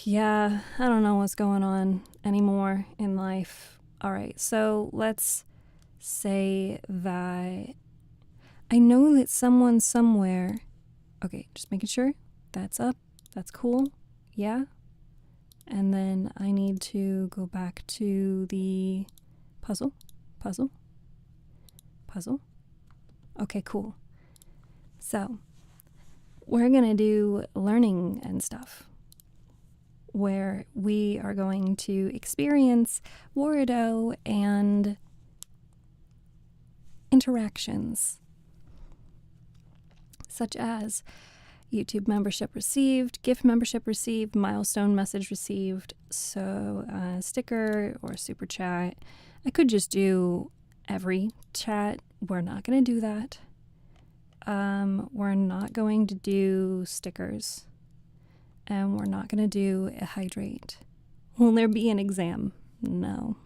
Yeah, I don't know what's going on anymore in life. All right, so let's say that I know that someone somewhere. Okay, just making sure that's up. That's cool. Yeah. And then I need to go back to the puzzle. Puzzle. Puzzle. Okay, cool. So, we're going to do learning and stuff, where we are going to experience Wardo and interactions, such as YouTube membership received, gift membership received, milestone message received, so sticker or super chat. I could just do every chat. We're not going to do that. We're not going to do stickers. And we're not going to do a hydrate. Will there be an exam? No,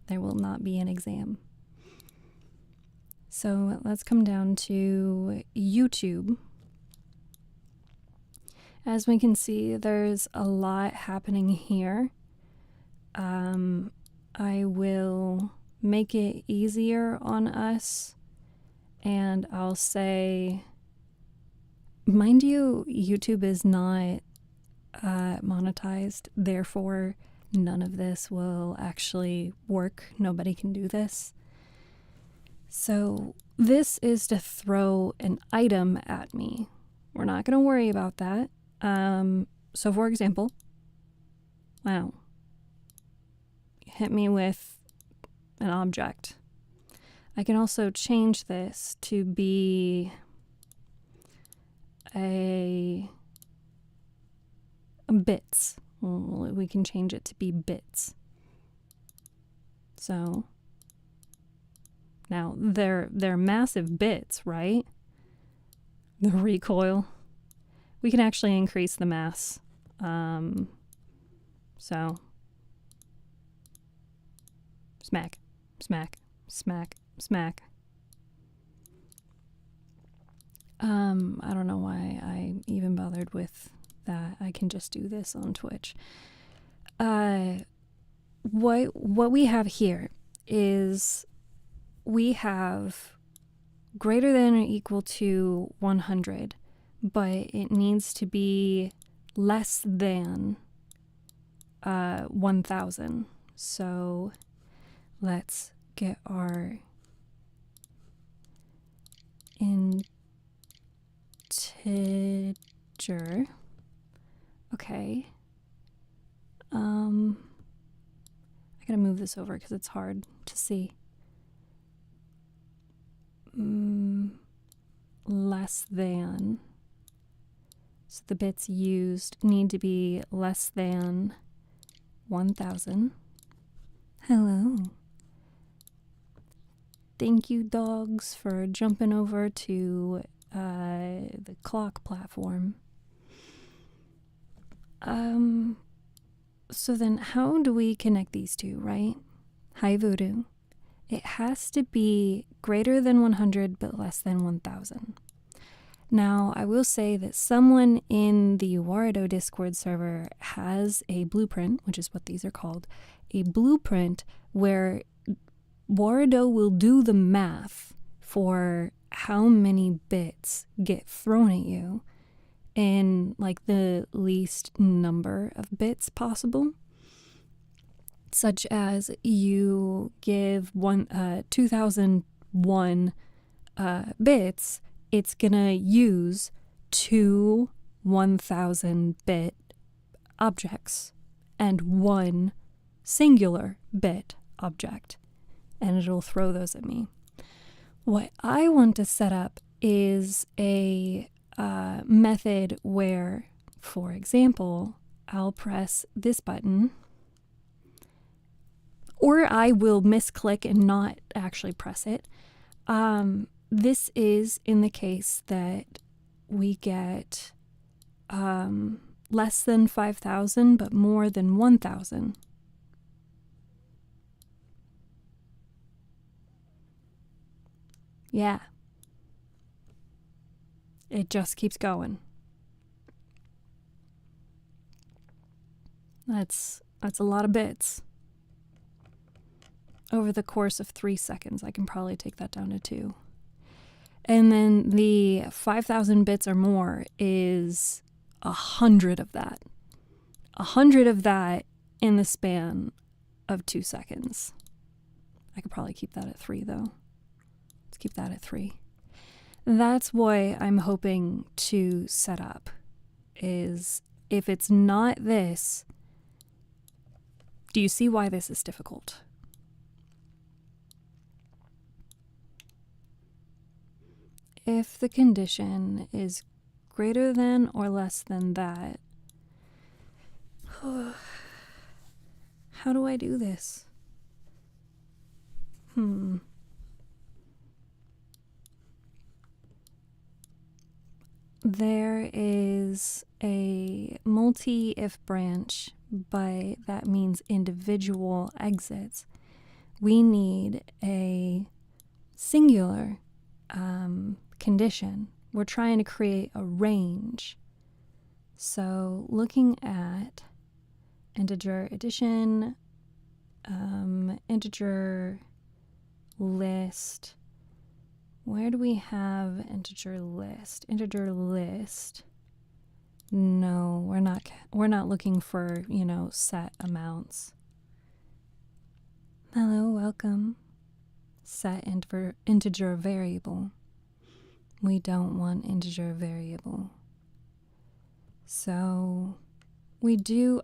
there will not be an exam. So let's come down to YouTube. As we can see, there's a lot happening here. I will make it easier on us, and I'll say, mind you, YouTube is not monetized, therefore none of this will actually work. Nobody can do this. So this is to throw an item at me. We're not going to worry about that. So for example, wow, hit me with an object. I can also change this to be a bits. We can change it to be bits. So now they're massive bits, right? The recoil. We can actually increase the mass. So smack, smack, smack, smack. I don't know why I even bothered with that. I can just do this on Twitch. What we have here is we have greater than or equal to 100, but it needs to be less than 1,000. So let's get our integer. Okay. I gotta move this over because it's hard to see. Less than. So the bits used need to be less than 1,000. Hello. Thank you, dogs, for jumping over to the clock platform. So then how do we connect these two, right? Hi, Voodoo. It has to be greater than 100 but less than 1,000. Now, I will say that someone in the Wardo Discord server has a blueprint, which is what these are called, a blueprint where Wardo will do the math for how many bits get thrown at you in like the least number of bits possible, such as you give 2001 bits, it's gonna use 2 1,000-bit objects and 1 singular bit object, and it'll throw those at me. What I want to set up is a method where, for example, I'll press this button, or I will misclick and not actually press it. This is in the case that we get less than 5,000 but more than 1,000. Yeah. It just keeps going. That's a lot of bits. Over the course of 3 seconds, I can probably take that down to 2. And then the 5,000 bits or more is 100 of that. 100 of that in the span of 2 seconds. I could probably keep that at 3 though. Let's keep that at 3. That's what I'm hoping to set up, is if it's not this, do you see why this is difficult? If the condition is greater than or less than that, how do I do this? There is a multi-if branch, but that means individual exits. We need a singular condition. We're trying to create a range. So looking at integer addition, integer list. Where do we have integer list? Integer list. No, we're not looking for, set amounts. Hello, welcome. Set integer variable. We don't want integer variable. So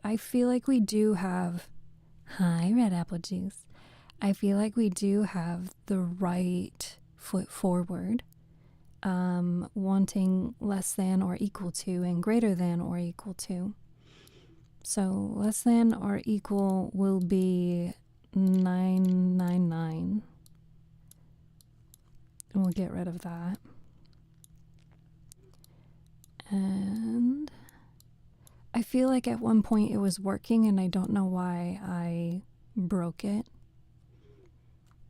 I feel like we do have, hi, red apple juice. I feel like we do have the right foot forward, wanting less than or equal to and greater than or equal to. So less than or equal will be 999. And we'll get rid of that. And I feel like at one point it was working and I don't know why I broke it.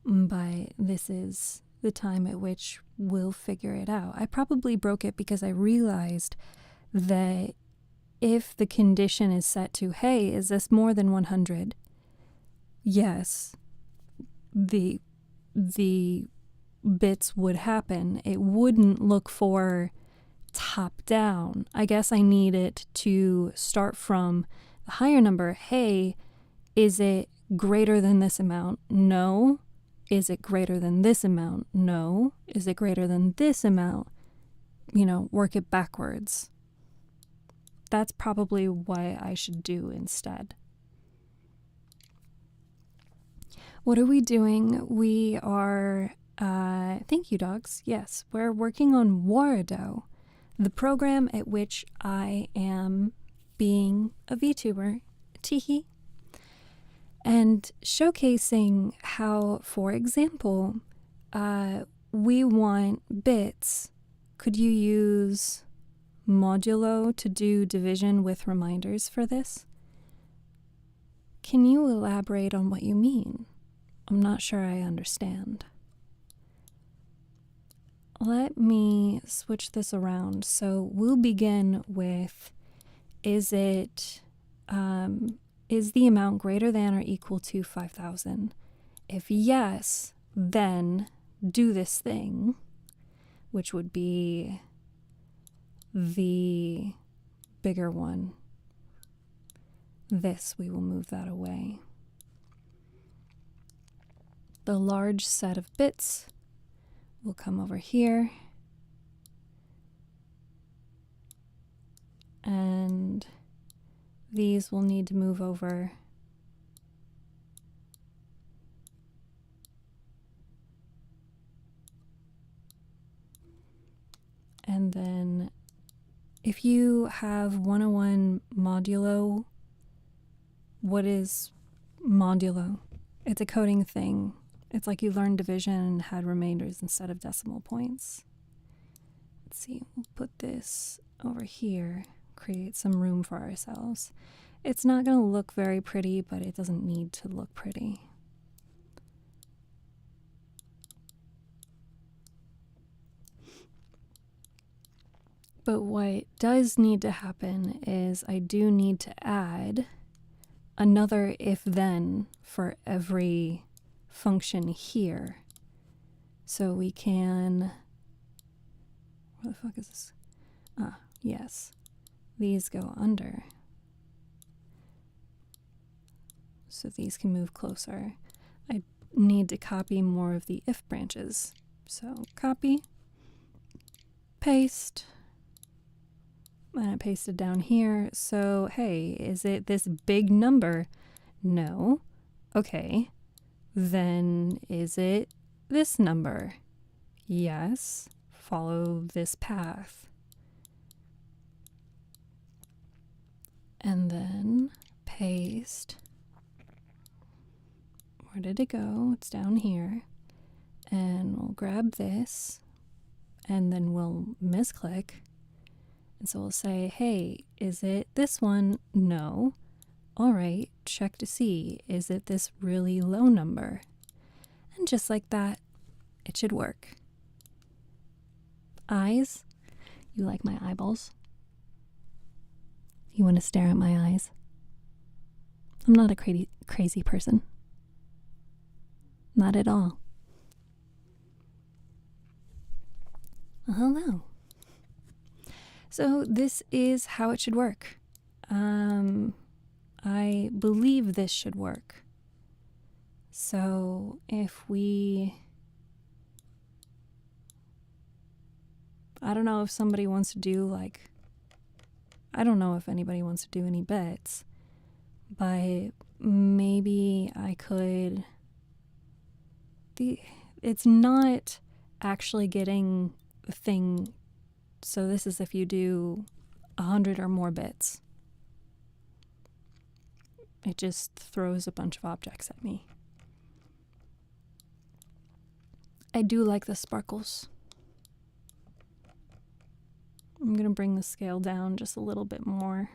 But this is the time at which we'll figure it out. I probably broke it because I realized that if the condition is set to, hey, is this more than 100? Yes, the bits would happen. It wouldn't look for top down. I guess I need it to start from the higher number. Hey, is it greater than this amount? No. Is it greater than this amount? No. Is it greater than this amount? Work it backwards. That's probably what I should do instead. What are we doing? We are, thank you, dogs. Yes, we're working on Warado, the program at which I am being a VTuber. Teehee. And showcasing how, for example, we want bits. Could you use modulo to do division with reminders for this? Can you elaborate on what you mean? I'm not sure I understand. Let me switch this around. So we'll begin with, is the amount greater than or equal to 5,000? If yes, then do this thing, which would be the bigger one. This, we will move that away. The large set of bits will come over here. And these will need to move over. And then if you have 101 modulo, what is modulo? It's a coding thing. It's like you learned division and had remainders instead of decimal points. Let's see, we'll put this over here, create some room for ourselves. It's not going to look very pretty, but it doesn't need to look pretty. But what does need to happen is I do need to add another if then for every function here. So we can, where the fuck is this? Yes, these go under. So these can move closer. I need to copy more of the if branches. So copy, paste, and I paste it down here. So hey, is it this big number? No. Okay. Then is it this number? Yes. Follow this path. And then paste. Where did it go? It's down here. And we'll grab this, and then we'll misclick. And so we'll say, hey, is it this one? No. All right, check to see, is it this really low number? And just like that, it should work. Eyes? You like my eyeballs? You want to stare at my eyes? I'm not a crazy person. Not at all. Hello. So this is how it should work. I believe this should work. So if we, I don't know if somebody wants to do like, I don't know if anybody wants to do any bits, but maybe I could, it's not actually getting the thing. So this is if you do 100 or more bits. It just throws a bunch of objects at me. I do like the sparkles. I'm going to bring the scale down just a little bit more.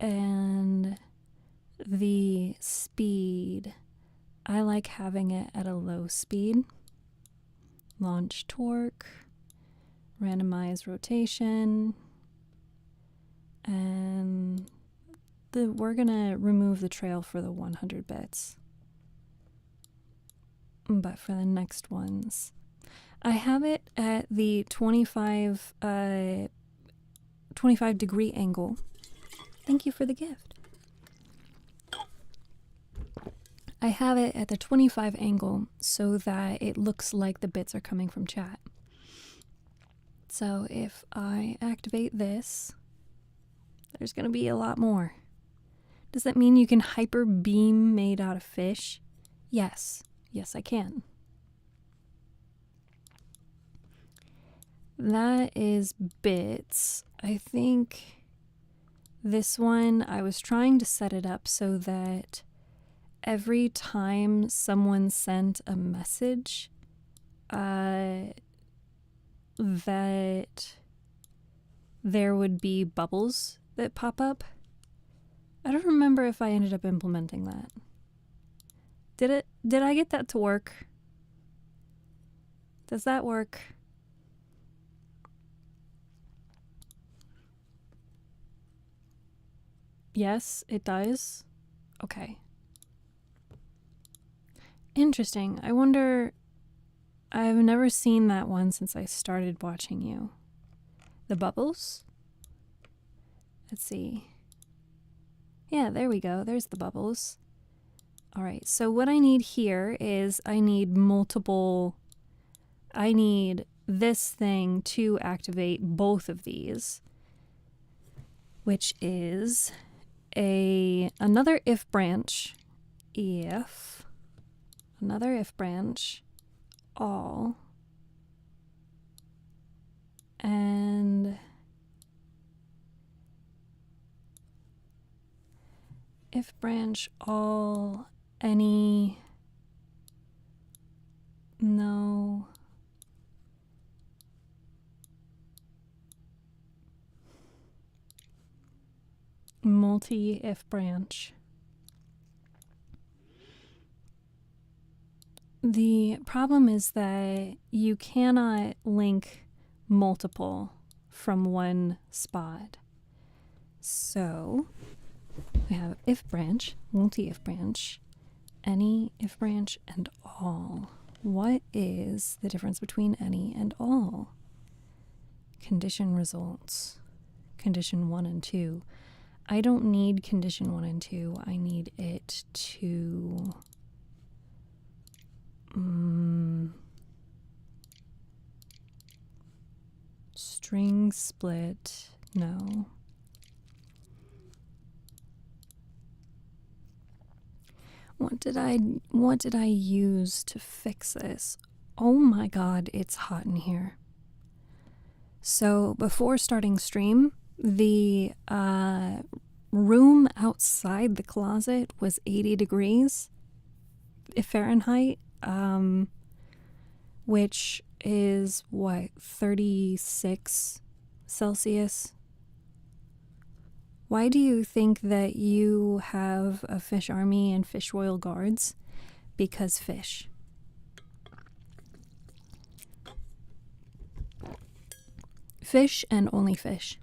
And the speed, I like having it at a low speed. Launch torque, randomize rotation, and we're gonna remove the trail for the 100 bits. But for the next ones, I have it at the 25 degree angle. Thank you for the gift. I have it at the 25 angle so that it looks like the bits are coming from chat. So if I activate this, there's going to be a lot more. Does that mean you can hyper beam made out of fish? Yes. Yes, I can. That is bits. I think this one, I was trying to set it up so that every time someone sent a message, that there would be bubbles that pop up. I don't remember if I ended up implementing that. Did I get that to work? Does that work? Yes, it does. Okay. Interesting. I wonder, I've never seen that one since I started watching you. The bubbles? Let's see. Yeah, there we go. There's the bubbles. All right, so what I need here is I need this thing to activate both of these, which is another if branch, another if branch, all, and if branch all, any, no, multi if branch. The problem is that you cannot link multiple from one spot. So We have if branch, multi-if branch, any if branch, and all. What is the difference between any and all? Condition results. Condition 1 and 2. I don't need condition 1 and 2. I need it to... string split. No. What did I use to fix this? Oh my god, it's hot in here. So before starting stream, the room outside the closet was 80 degrees Fahrenheit, which is what, 36 Celsius? Why do you think that you have a fish army and fish royal guards? Because fish. Fish and only fish.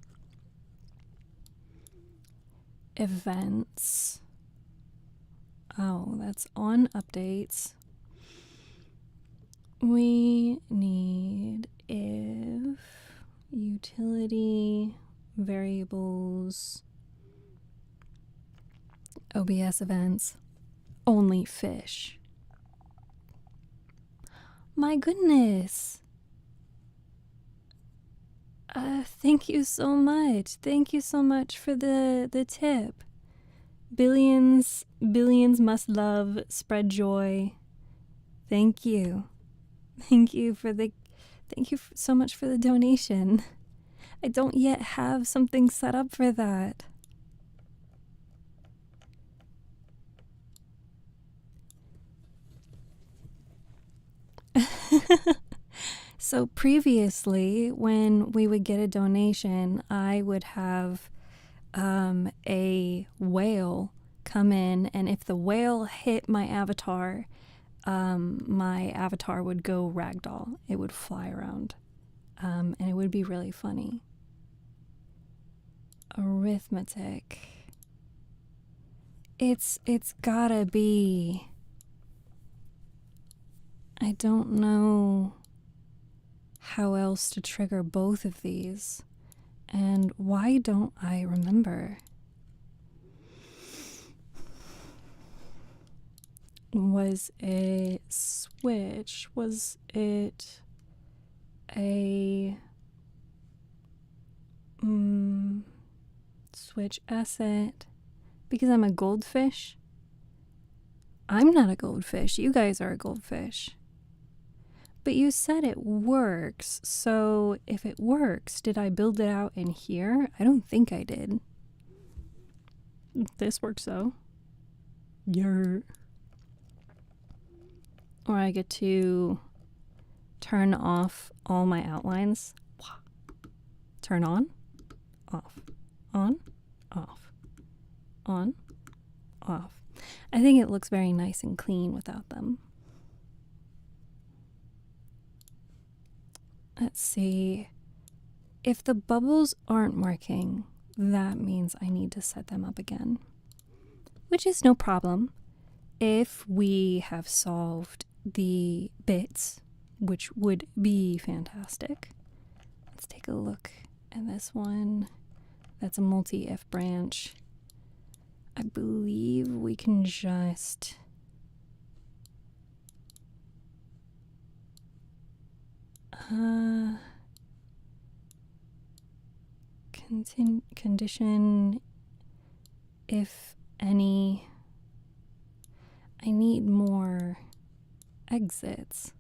Events. Oh, that's on updates. We need if, utility, variables, OBS events, only fish. My goodness. Thank you so much. Thank you so much for the tip. Billions must love, spread joy. Thank you. Thank you so much for the donation. I don't yet have something set up for that. So previously, when we would get a donation, I would have a whale come in, and if the whale hit my avatar would go ragdoll. It would fly around, and it would be really funny. Arithmetic. It's gotta be. I don't know how else to trigger both of these. And why don't I remember? Was it switch? Was it a switch asset? Because I'm a goldfish? I'm not a goldfish. You guys are a goldfish. But you said it works, so if it works, did I build it out in here? I don't think I did. This works though. Or I get to turn off all my outlines. Turn on, off, on, off, on, off. I think it looks very nice and clean without them. Let's see. If the bubbles aren't working, that means I need to set them up again. Which is no problem if we have solved the bits, which would be fantastic. Let's take a look at this one. That's a multi-if branch. I believe we can just... condition if any. I need more exits.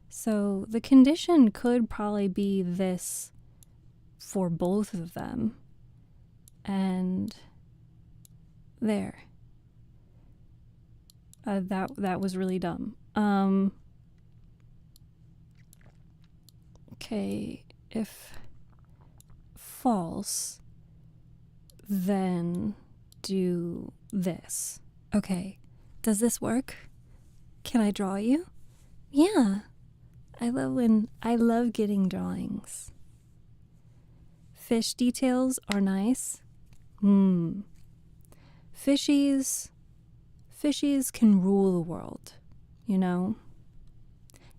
So the condition could probably be this for both of them. And there. That was really dumb. Okay, if false, then do this. Okay, does this work? Can I draw you? Yeah, I love getting drawings. Fish details are nice. Fishies can rule the world, you know?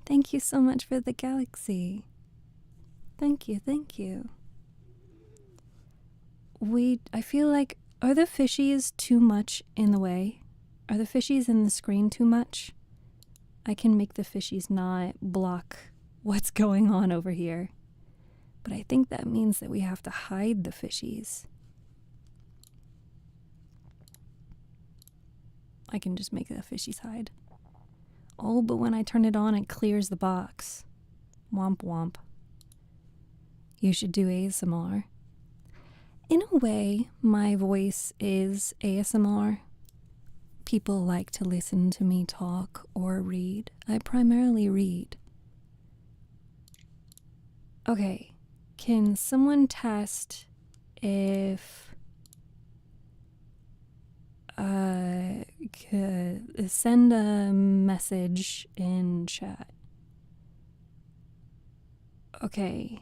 Thank you so much for the galaxy. Thank you. I feel like, are the fishies too much in the way? Are the fishies in the screen too much? I can make the fishies not block what's going on over here. But I think that means that we have to hide the fishies. I can just make the fishies hide. Oh, but when I turn it on, it clears the box. Womp womp. You should do ASMR. In a way, my voice is ASMR. People like to listen to me talk or read. I primarily read. Okay, can someone test if send a message in chat? Okay,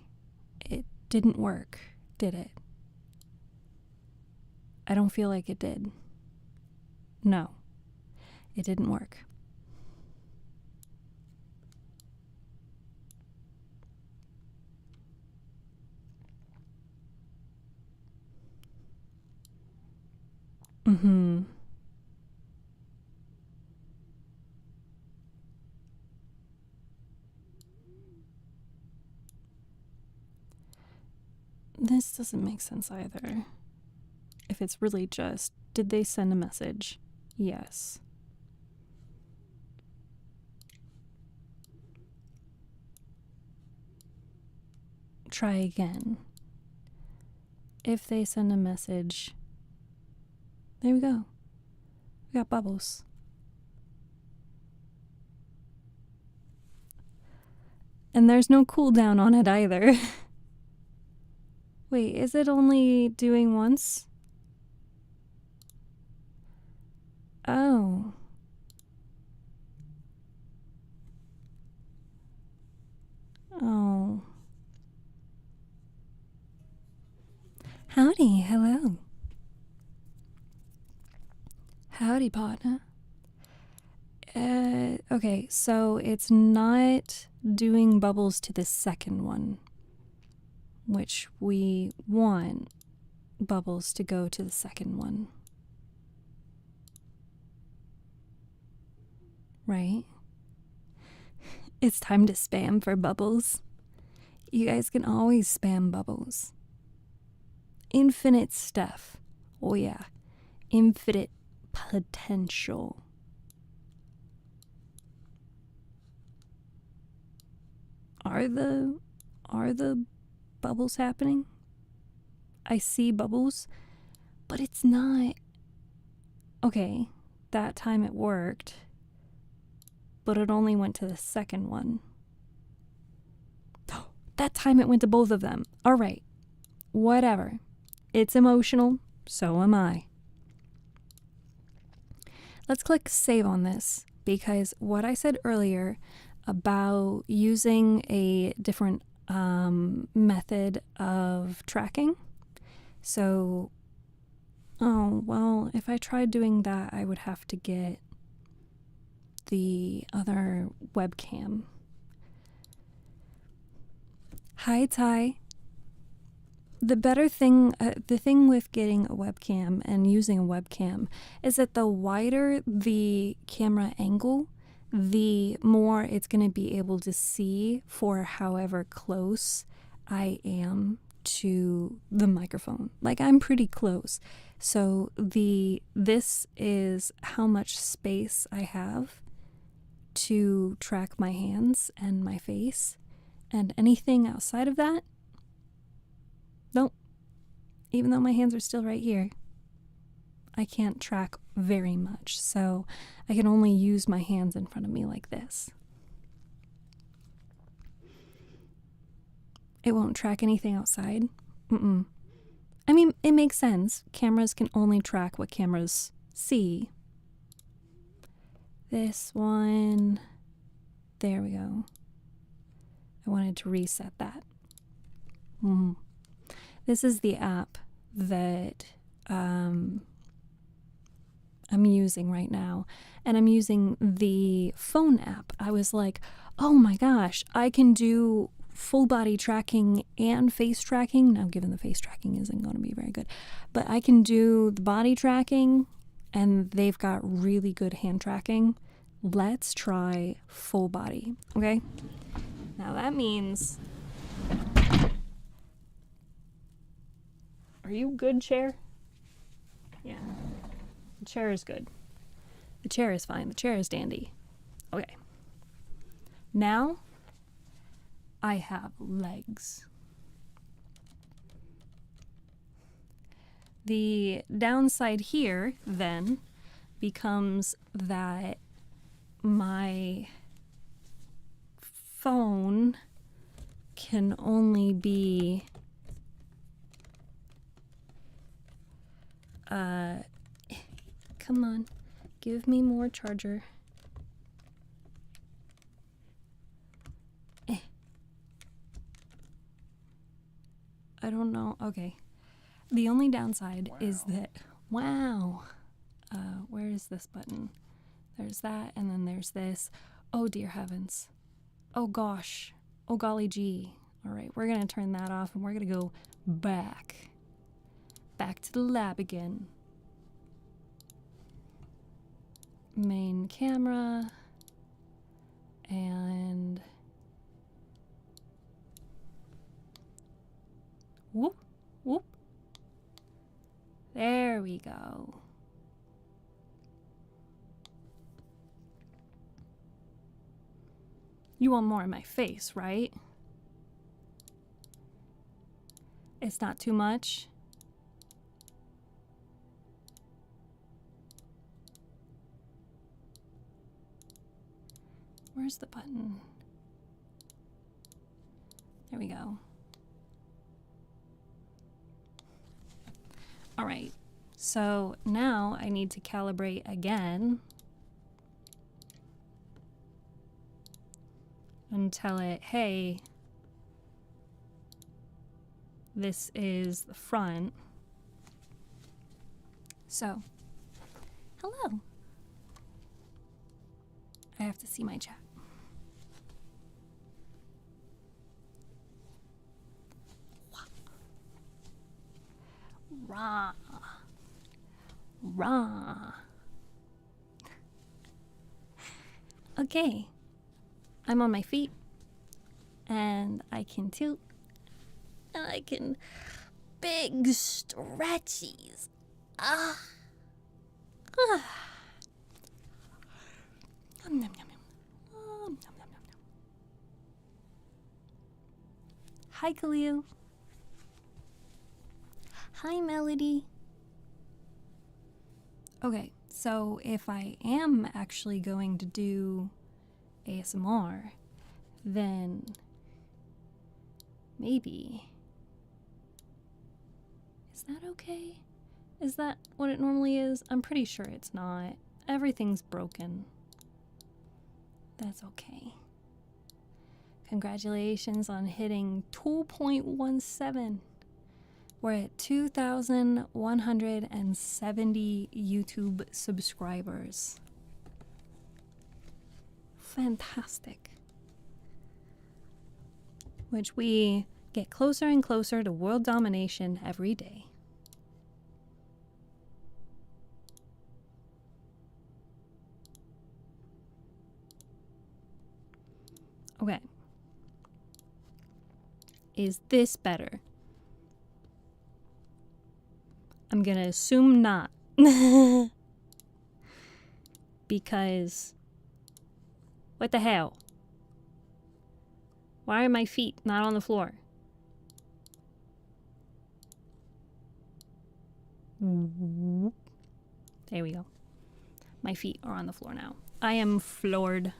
it didn't work, did it? I don't feel like it did. No, it didn't work. This doesn't make sense either. If it's really just, did they send a message? Yes. Try again. If they send a message, there we go. We got bubbles. And there's no cooldown on it either. Wait, is it only doing once? Oh. Oh. Howdy, hello. Howdy, partner. Okay, so it's not doing bubbles to the second one, which we want bubbles to go to the second one. Right? It's time to spam for bubbles. You guys can always spam bubbles. Infinite stuff. Oh yeah. Infinite potential. Are the bubbles happening? I see bubbles, but it's not. Okay, that time it worked, but it only went to the second one. That time it went to both of them. All right, whatever. It's emotional, so am I. Let's click save on this, because what I said earlier about using a different method of tracking. So, oh, well, if I tried doing that, I would have to get the other webcam. Hi, Ty. The better thing, the thing with getting a webcam and using a webcam is that the wider the camera angle, the more it's going to be able to see for however close I am to the microphone. Like, I'm pretty close. So this is how much space I have to track my hands and my face, and anything outside of that, nope. Even though my hands are still right here, I can't track very much, so I can only use my hands in front of me like this. It won't track anything outside. I mean, it makes sense. Cameras can only track what cameras see. This one, there we go. I wanted to reset that. This is the app that I'm using right now, and I'm using the phone app. I was like, oh my gosh, I can do full body tracking and face tracking. Now, given the face tracking isn't going to be very good, but I can do the body tracking, and they've got really good hand tracking. Let's try full body, okay? Now that means... Are you good, chair? Yeah. The chair is good. The chair is fine. The chair is dandy. Okay. Now, I have legs. The downside here, then, becomes that my phone can only be come on, give me more charger. I don't know. Okay. The only downside is that, wow. Where is this button? There's that, and then there's this. Oh, dear heavens. Oh, gosh. Oh, golly gee. All right, we're going to turn that off, and we're going to go back. Back to the lab again. Main camera. And... whoop, whoop. There we go. You want more in my face, right? It's not too much. Where's the button? There we go. All right, so now I need to calibrate again and tell it, hey, this is the front. So, hello. I have to see my chat. Rah. Rah. Okay. I'm on my feet. And I can tilt. And I can... big stretchies. Ah. Ah. Nom, nom, nom, nom. Oh, nom, nom, nom, nom. Hi, Khalil. Hi, Melody. Okay, so if I am actually going to do ASMR, then maybe... is that okay? Is that what it normally is? I'm pretty sure it's not. Everything's broken. That's okay. Congratulations on hitting 2.17. We're at 2,170 YouTube subscribers. Fantastic. Which we get closer and closer to world domination every day. Okay. Is this better? I'm gonna assume not. Because... what the hell? Why are my feet not on the floor? There we go. My feet are on the floor now. I am floored.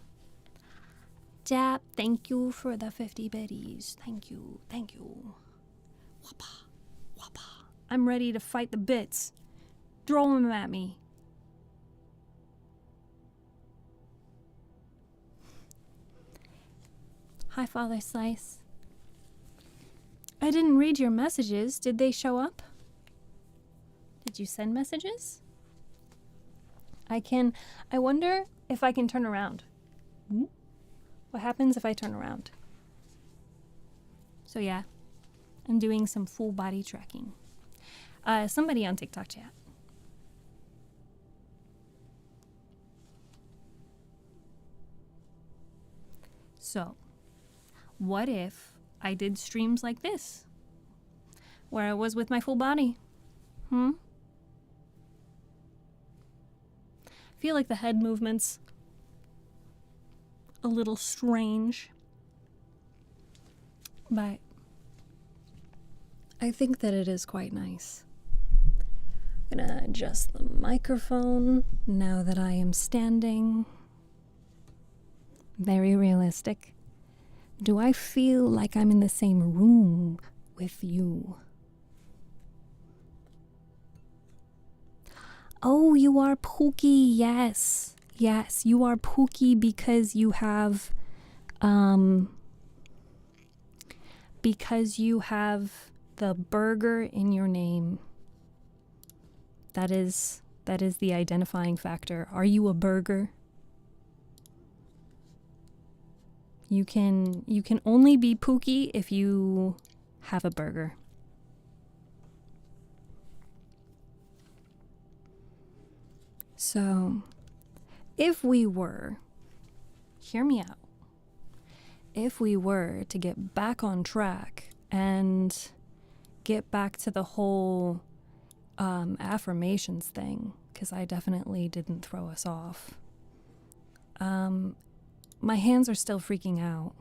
Jap, thank you for the 50 biddies. Thank you, thank you. Wappa, wappa. I'm ready to fight the bits. Throw them at me. Hi, Father Slice. I didn't read your messages. Did they show up? Did you send messages? I wonder if I can turn around. What happens if I turn around? So yeah, I'm doing some full body tracking. Somebody on TikTok chat. So, what if I did streams like this, where I was with my full body? I feel like the head movement's a little strange, but I think that it is quite nice. I'm gonna adjust the microphone now that I am standing. Very realistic. Do I feel like I'm in the same room with you? Oh, you are Pookie. Yes. Yes, you are Pookie because you have the burger in your name. That is the identifying factor. Are you a burger? You can only be Pookie if you have a burger. So, if we were, hear me out, if we were to get back on track and get back to the whole affirmations thing, because I definitely didn't throw us off. My hands are still freaking out.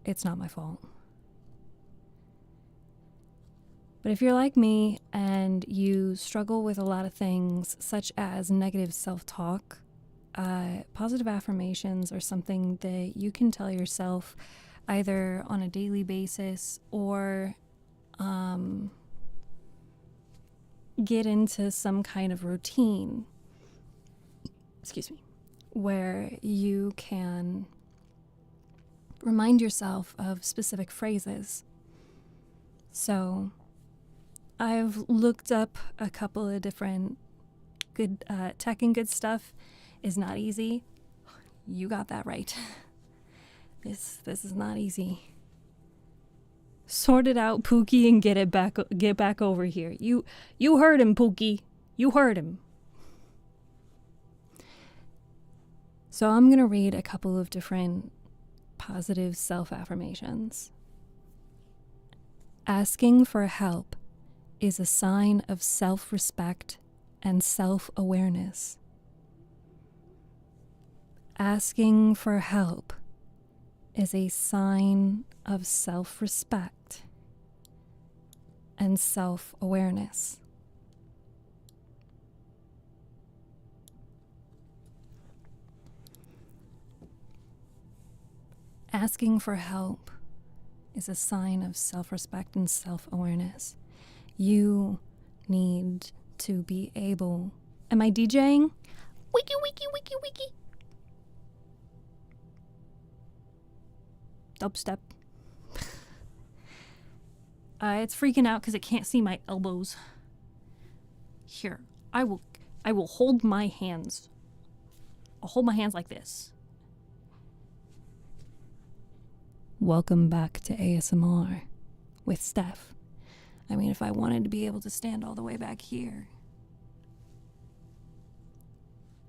It's not my fault. But if you're like me and you struggle with a lot of things such as negative self-talk, positive affirmations are something that you can tell yourself either on a daily basis or get into some kind of routine, where you can remind yourself of specific phrases. So I've looked up a couple of different good tech and good stuff is not easy. You got that right. This is not easy. Sort it out, Pookie, and get back over here. You heard him, Pookie. You heard him. So I'm going to read a couple of different positive self-affirmations. Asking for help is a sign of self-respect and self-awareness. Asking for help is a sign of self-respect and self-awareness. Asking for help is a sign of self-respect and self-awareness. You need to be able... Am I DJing? Wiki, wiki, wiki, wiki. Dubstep. It's freaking out because it can't see my elbows. Here, I will hold my hands. I'll hold my hands like this. Welcome back to ASMR with Steph. I mean, if I wanted to be able to stand all the way back here,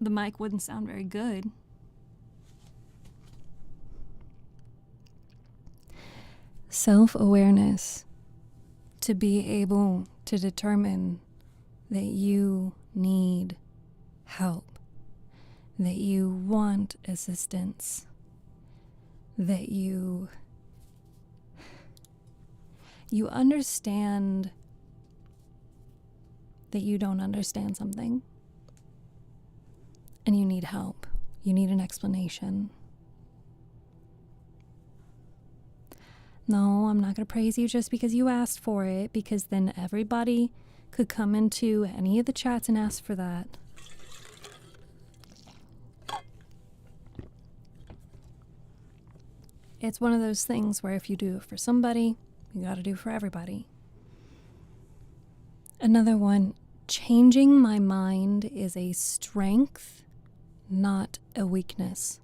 the mic wouldn't sound very good. Self-awareness, to be able to determine that you need help, that you want assistance, that you understand that you don't understand something and you need help. You need an explanation. No, I'm not going to praise you just because you asked for it, because then everybody could come into any of the chats and ask for that. It's one of those things where if you do it for somebody, you got to do it for everybody. Another one, Changing my mind is a strength, not a weakness.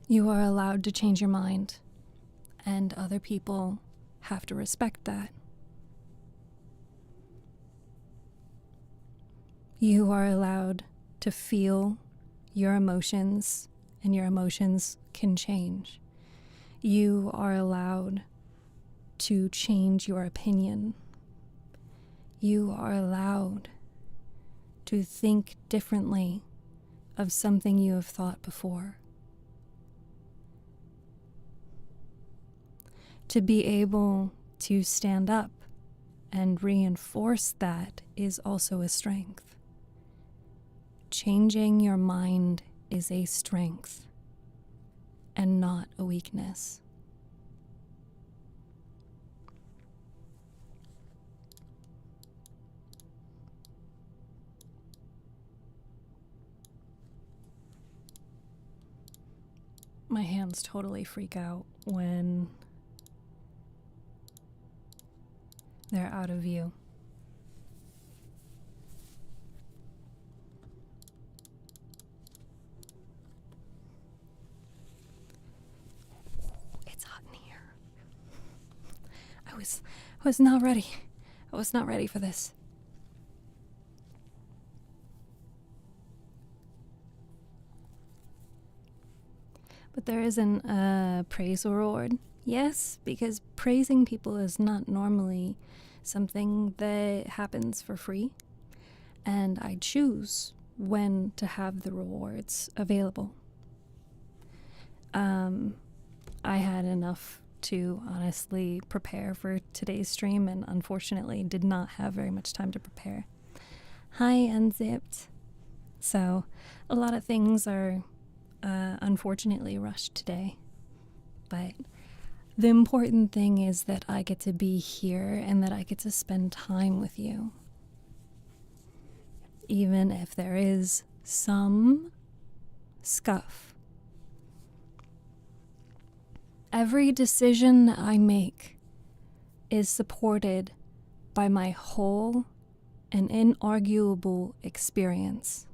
You are allowed to change your mind, and other people have to respect that. You are allowed to feel your emotions, and your emotions can change. You are allowed to change your opinion. You are allowed to think differently of something you have thought before. To be able to stand up and reinforce that is also a strength. Changing your mind is a strength and not a weakness. My hands totally freak out when they're out of view. It's hot in here. I was not ready. I was not ready for this. But there isn't a praise reward. Yes, because praising people is not normally something that happens for free. And I choose when to have the rewards available. I had enough to honestly prepare for today's stream, and unfortunately did not have very much time to prepare. Hi, Unzipped. So a lot of things are unfortunately rushed today, but the important thing is that I get to be here and that I get to spend time with you, even if there is some scuff. Every decision I make is supported by my whole and inarguable experience.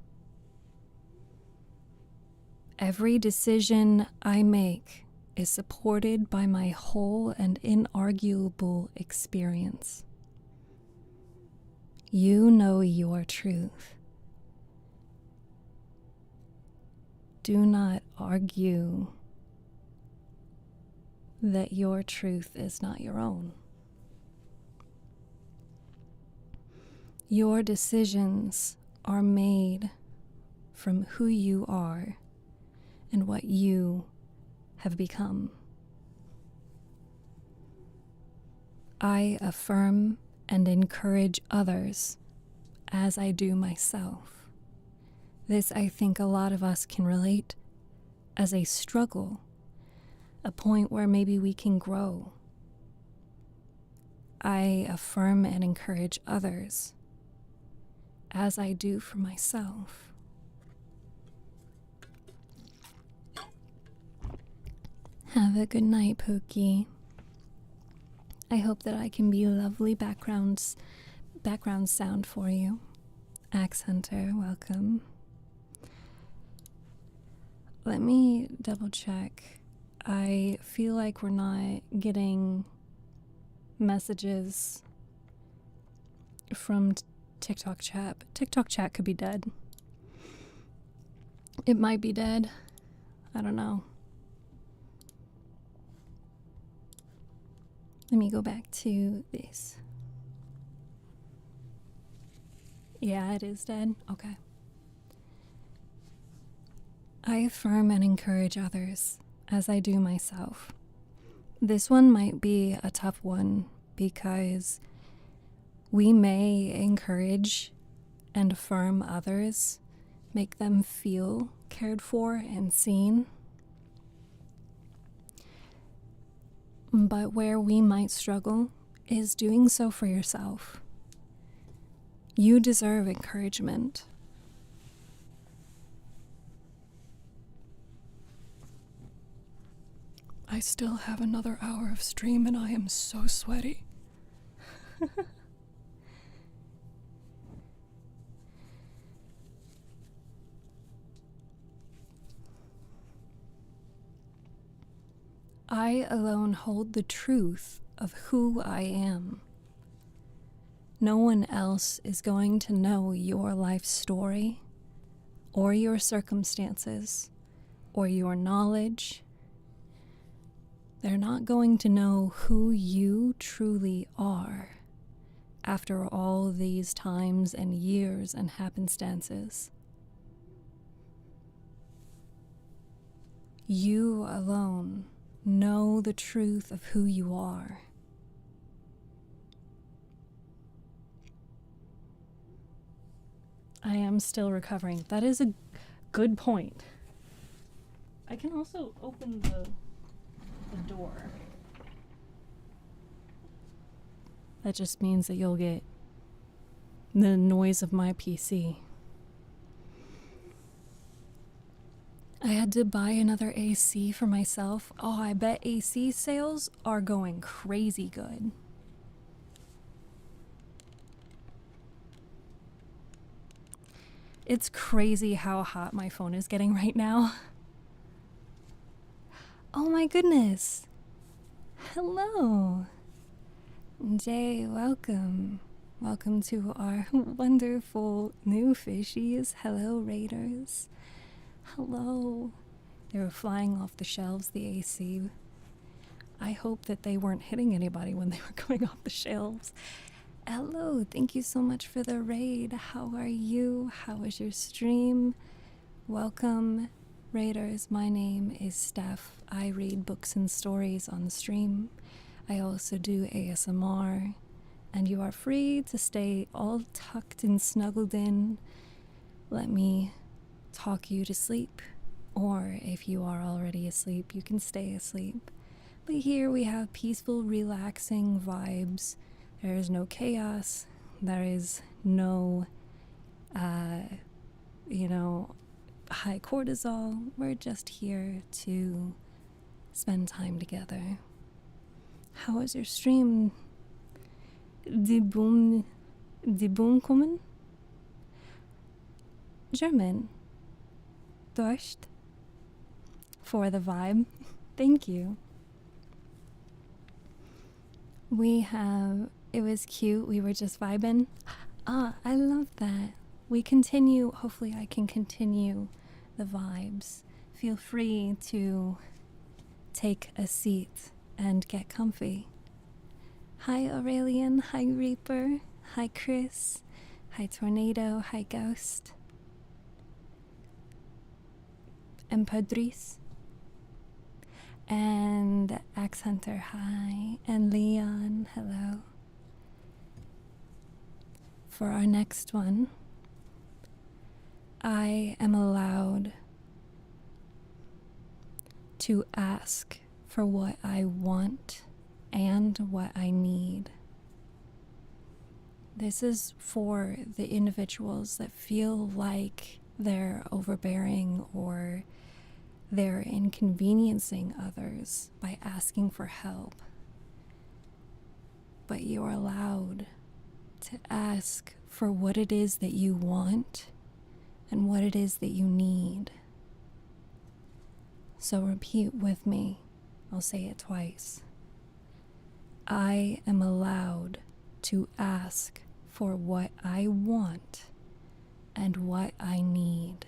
Every decision I make is supported by my whole and inarguable experience. You know your truth. Do not argue that your truth is not your own. Your decisions are made from who you are and what you have become. I affirm and encourage others as I do myself. This, I think, a lot of us can relate as a struggle, a point where maybe we can grow. I affirm and encourage others as I do for myself. Have a good night, Pookie. I hope that I can be a lovely background sound for you. Axe Hunter, welcome. Let me double check. I feel like we're not getting messages from TikTok chat. TikTok chat could be dead. It might be dead. I don't know. Let me go back to this. Yeah, it is dead. Okay. I affirm and encourage others as I do myself. This one might be a tough one because we may encourage and affirm others, make them feel cared for and seen. But where we might struggle is doing so for yourself. You deserve encouragement. I still have another hour of stream and I am so sweaty. I alone hold the truth of who I am. No one else is going to know your life story, or your circumstances, or your knowledge. They're not going to know who you truly are after all these times and years and happenstances. You alone know the truth of who you are. I am still recovering. That is a good point. I can also open the door. That just means that you'll get the noise of my PC. I had to buy another AC for myself. Oh, I bet AC sales are going crazy good. It's crazy how hot my phone is getting right now. Oh my goodness. Hello. Jay, welcome. Welcome to our wonderful new fishies. Hello, Raiders. Hello. They were flying off the shelves, the AC. I hope that they weren't hitting anybody when they were going off the shelves. Hello, thank you so much for the raid. How are you? How was your stream? Welcome, Raiders. My name is Steph. I read books and stories on the stream. I also do ASMR, and you are free to stay all tucked and snuggled in. Let me talk you to sleep, or if you are already asleep, you can stay asleep. But here we have peaceful, relaxing vibes. There is no chaos. There is no, high cortisol. We're just here to spend time together. How was your stream? Die Boom kommen? German. Deutsch. For the vibe. Thank you. It was cute. We were just vibing. Ah, I love that. Hopefully I can continue the vibes. Feel free to take a seat and get comfy. Hi Aurelian, hi Reaper, hi Chris, hi Tornado, hi Ghost. And Padris. And Axe Hunter, hi. And Leon, hello. For our next one, I am allowed to ask for what I want and what I need. This is for the individuals that feel like they're overbearing or they're inconveniencing others by asking for help. But you're allowed to ask for what it is that you want and what it is that you need. So repeat with me. I'll say it twice. I am allowed to ask for what I want and what I need.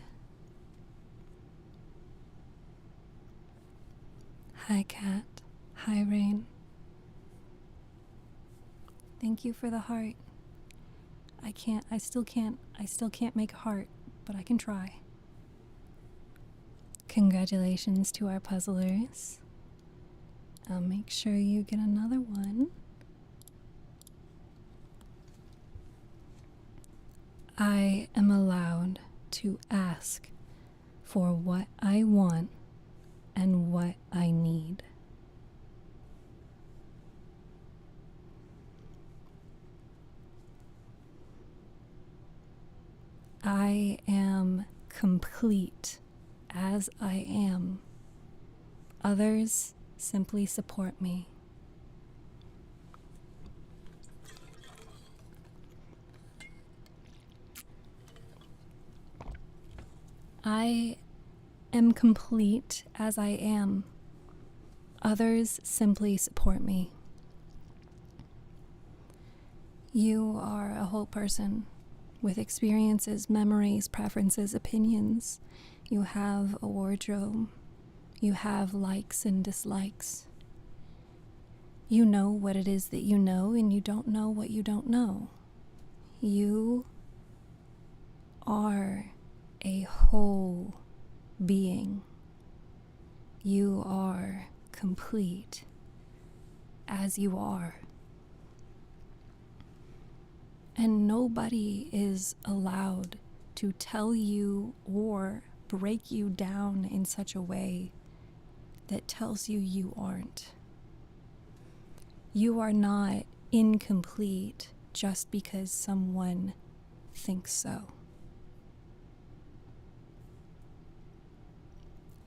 Hi, Kat. Hi, Rain. Thank you for the heart. I still can't make a heart, but I can try. Congratulations to our puzzlers. I'll make sure you get another one. I am allowed to ask for what I want and what I need. I am complete as I am. Others simply support me. I am complete as I am. Others simply support me. You are a whole person with experiences, memories, preferences, opinions. You have a wardrobe. You have likes and dislikes. You know what it is that you know, and you don't know what you don't know. You are a whole being. You are complete as you are. And nobody is allowed to tell you or break you down in such a way that tells you you aren't. You are not incomplete just because someone thinks so.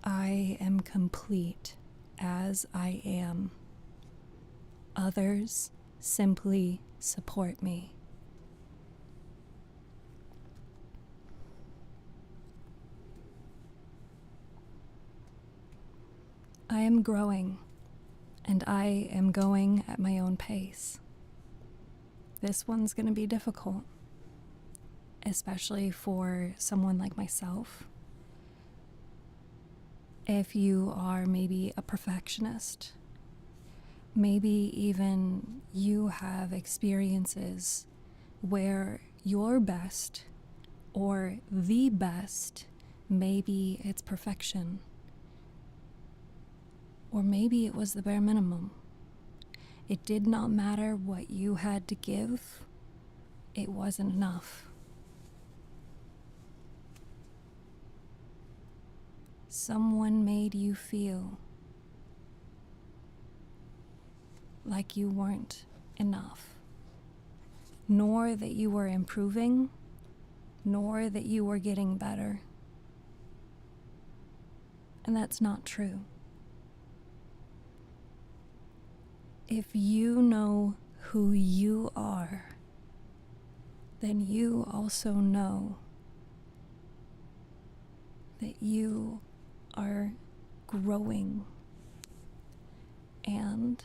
I am complete as I am. Others simply support me. I am growing, and I am going at my own pace. This one's going to be difficult, especially for someone like myself. If you are maybe a perfectionist, maybe even you have experiences where your best or the best, maybe it's perfection. Or maybe it was the bare minimum. It did not matter what you had to give. It wasn't enough. Someone made you feel like you weren't enough, nor that you were improving, nor that you were getting better. And that's not true. If you know who you are, then you also know that you are growing and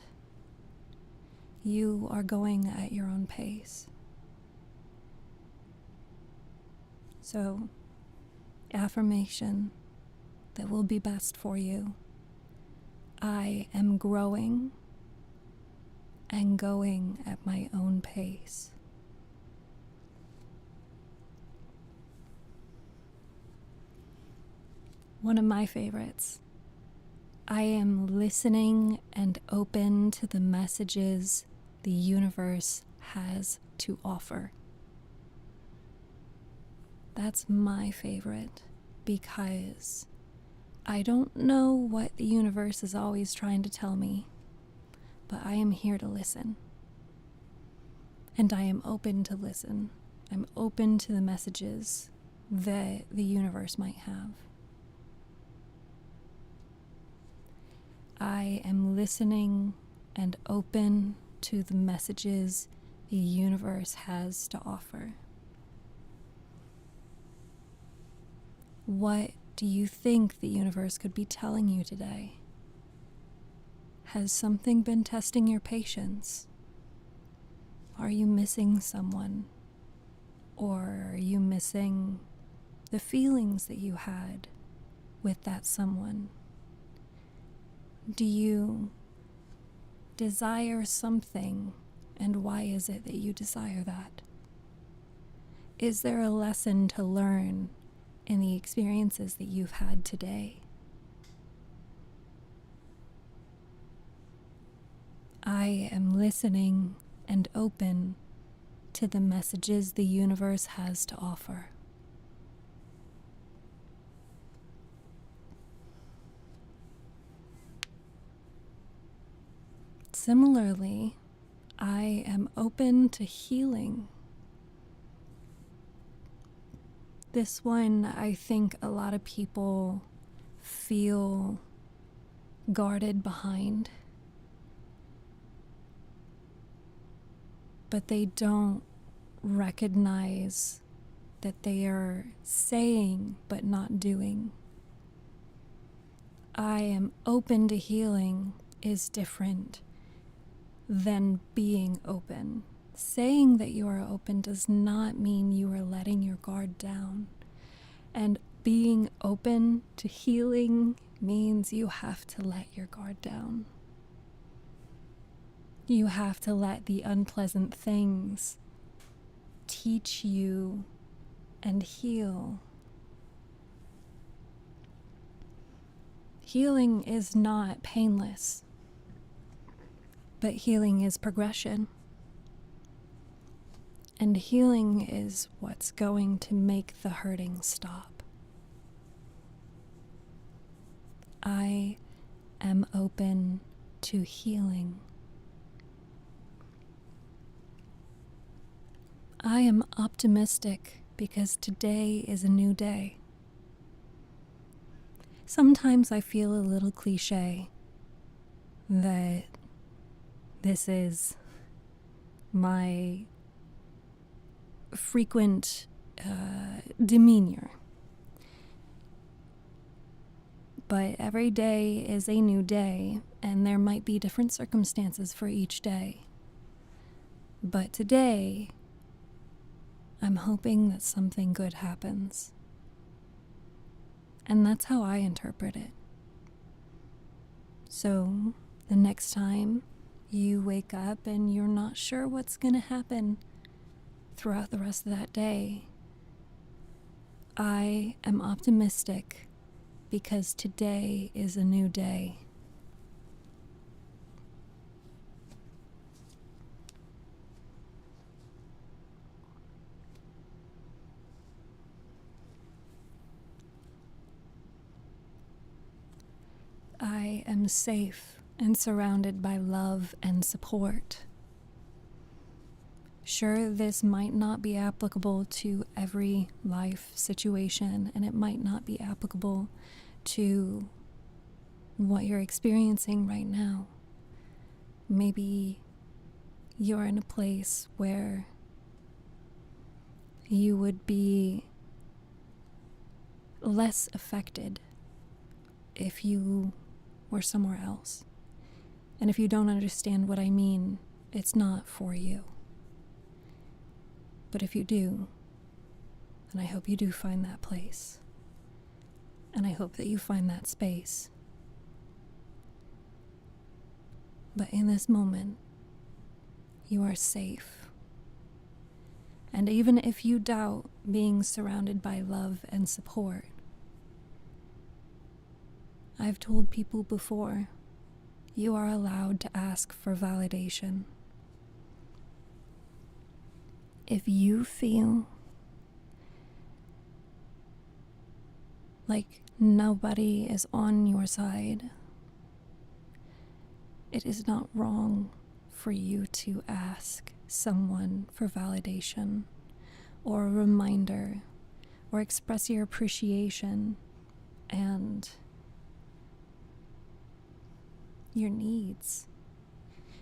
you are going at your own pace. So, affirmation that will be best for you. I am growing and going at my own pace. One of my favorites. I am listening and open to the messages the universe has to offer. That's my favorite because I don't know what the universe is always trying to tell me, but I am here to listen. And I am open to listen. I'm open to the messages that the universe might have. I am listening and open to the messages the universe has to offer. What do you think the universe could be telling you today? Has something been testing your patience? Are you missing someone? Or are you missing the feelings that you had with that someone? Do you desire something, and why is it that you desire that? Is there a lesson to learn in the experiences that you've had today? I am listening and open to the messages the universe has to offer. Similarly, I am open to healing. This one, I think a lot of people feel guarded behind, but they don't recognize that they are saying but not doing. I am open to healing is different than being open. Saying that you are open does not mean you are letting your guard down. And being open to healing means you have to let your guard down. You have to let the unpleasant things teach you and heal. Healing is not painless, but healing is progression. And healing is what's going to make the hurting stop. I am open to healing. I am optimistic because today is a new day. Sometimes I feel a little cliche that this is my frequent demeanor. But every day is a new day, and there might be different circumstances for each day. But today, I'm hoping that something good happens. And that's how I interpret it. So, the next time you wake up and you're not sure what's going to happen throughout the rest of that day, I am optimistic because today is a new day. I am safe and surrounded by love and support. Sure, this might not be applicable to every life situation, and it might not be applicable to what you're experiencing right now. Maybe you're in a place where you would be less affected if you were somewhere else. And if you don't understand what I mean, it's not for you. But if you do, then I hope you do find that place. And I hope that you find that space. But in this moment, you are safe. And even if you doubt being surrounded by love and support, I've told people before, you are allowed to ask for validation. If you feel like nobody is on your side, it is not wrong for you to ask someone for validation or a reminder or express your appreciation and your needs.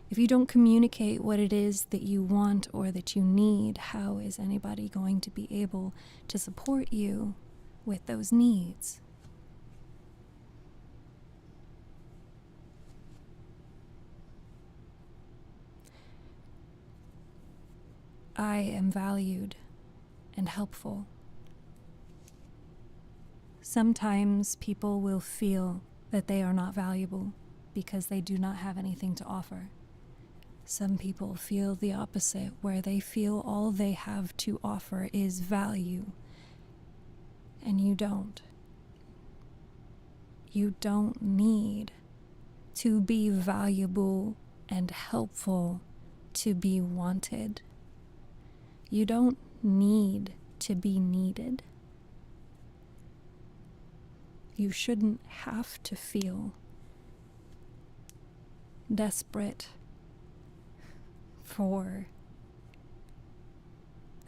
If you don't communicate what it is that you want or that you need, how is anybody going to be able to support you with those needs? I am valued and helpful. Sometimes people will feel that they are not valuable because they do not have anything to offer. Some people feel the opposite, where they feel all they have to offer is value, and you don't. You don't need to be valuable and helpful to be wanted. You don't need to be needed. You shouldn't have to feel desperate for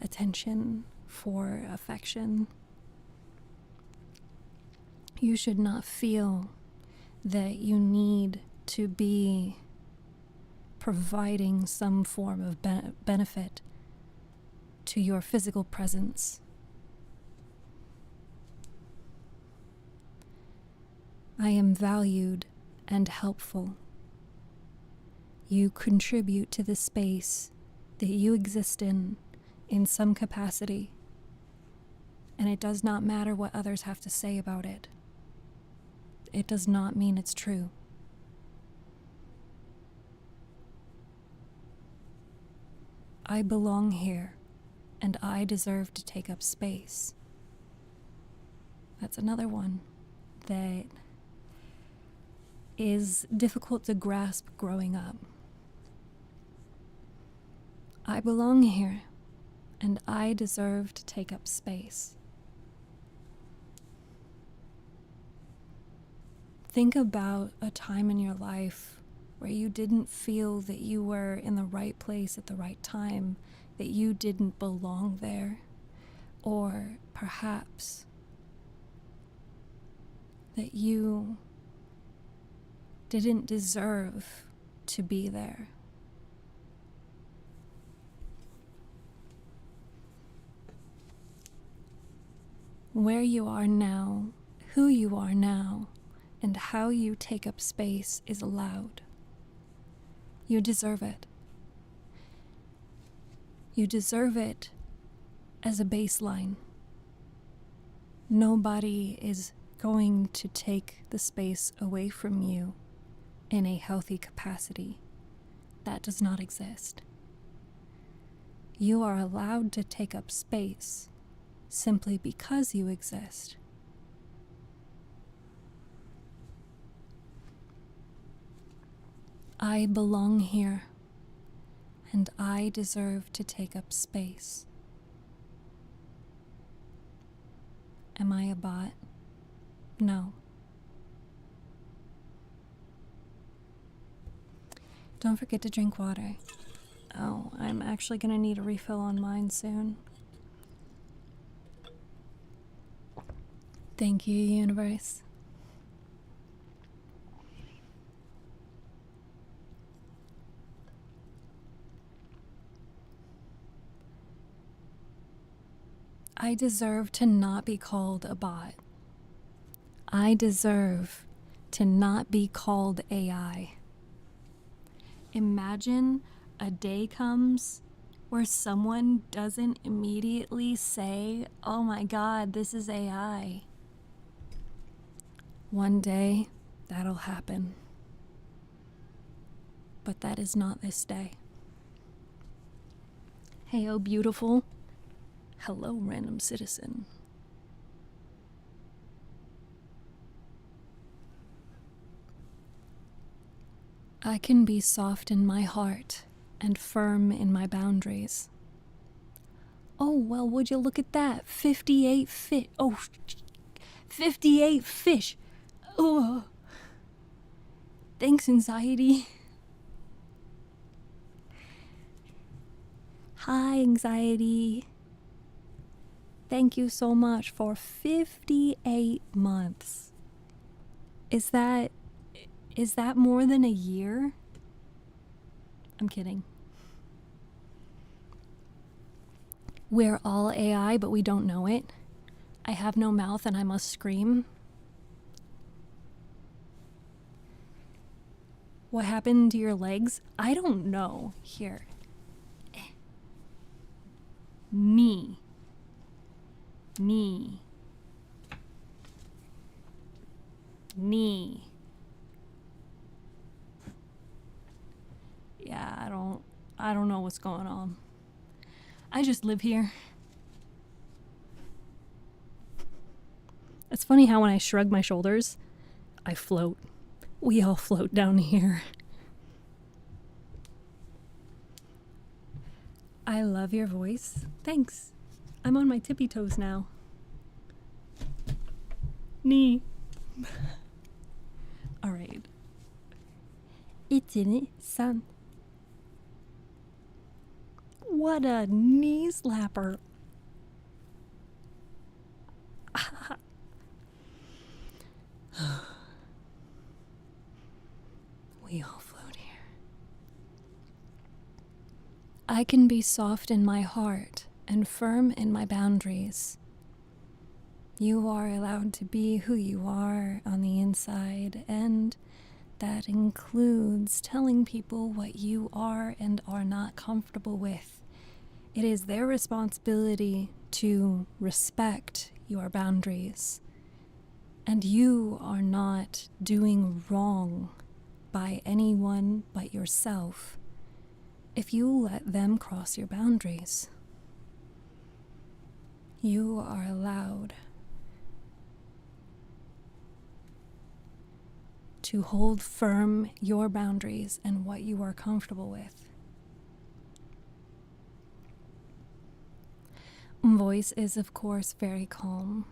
attention, for affection. You should not feel that you need to be providing some form of benefit to your physical presence. I am valued and helpful. You contribute to the space that you exist in some capacity. And it does not matter what others have to say about it. It does not mean it's true. I belong here, and I deserve to take up space. That's another one that is difficult to grasp growing up. I belong here, and I deserve to take up space. Think about a time in your life where you didn't feel that you were in the right place at the right time, that you didn't belong there, or perhaps that you didn't deserve to be there. Where you are now, who you are now, and how you take up space is allowed. You deserve it. You deserve it as a baseline. Nobody is going to take the space away from you in a healthy capacity. That does not exist. You are allowed to take up space simply because you exist. I belong here, and I deserve to take up space. Am I a bot? No. Don't forget to drink water. Oh, I'm actually going to need a refill on mine soon. Thank you, universe. I deserve to not be called a bot. I deserve to not be called AI. Imagine a day comes where someone doesn't immediately say, "Oh my God, this is AI." One day, that'll happen. But that is not this day. Hey, oh beautiful. Hello, random citizen. I can be soft in my heart and firm in my boundaries. Oh, well, would you look at that? 58 fish. Oh, 58 fish. Oh. Thanks, anxiety. Hi, anxiety. Thank you so much for 58 months. Is that more than a year? I'm kidding. We're all AI, but we don't know it. I have no mouth and I must scream. What happened to your legs? I don't know. Here. Knee. Yeah, I don't know what's going on. I just live here. It's funny how when I shrug my shoulders, I float. We all float down here. I love your voice. Thanks. I'm on my tippy toes now. Knee. All right. Son. What a knee slapper. We all float here. I can be soft in my heart and firm in my boundaries. You are allowed to be who you are on the inside, and That includes telling people what you are and are not comfortable with. It is their responsibility to respect your boundaries. And you are not doing wrong by anyone but yourself if you let them cross your boundaries. You are allowed to hold firm your boundaries and what you are comfortable with. Voice is, of course, very calm.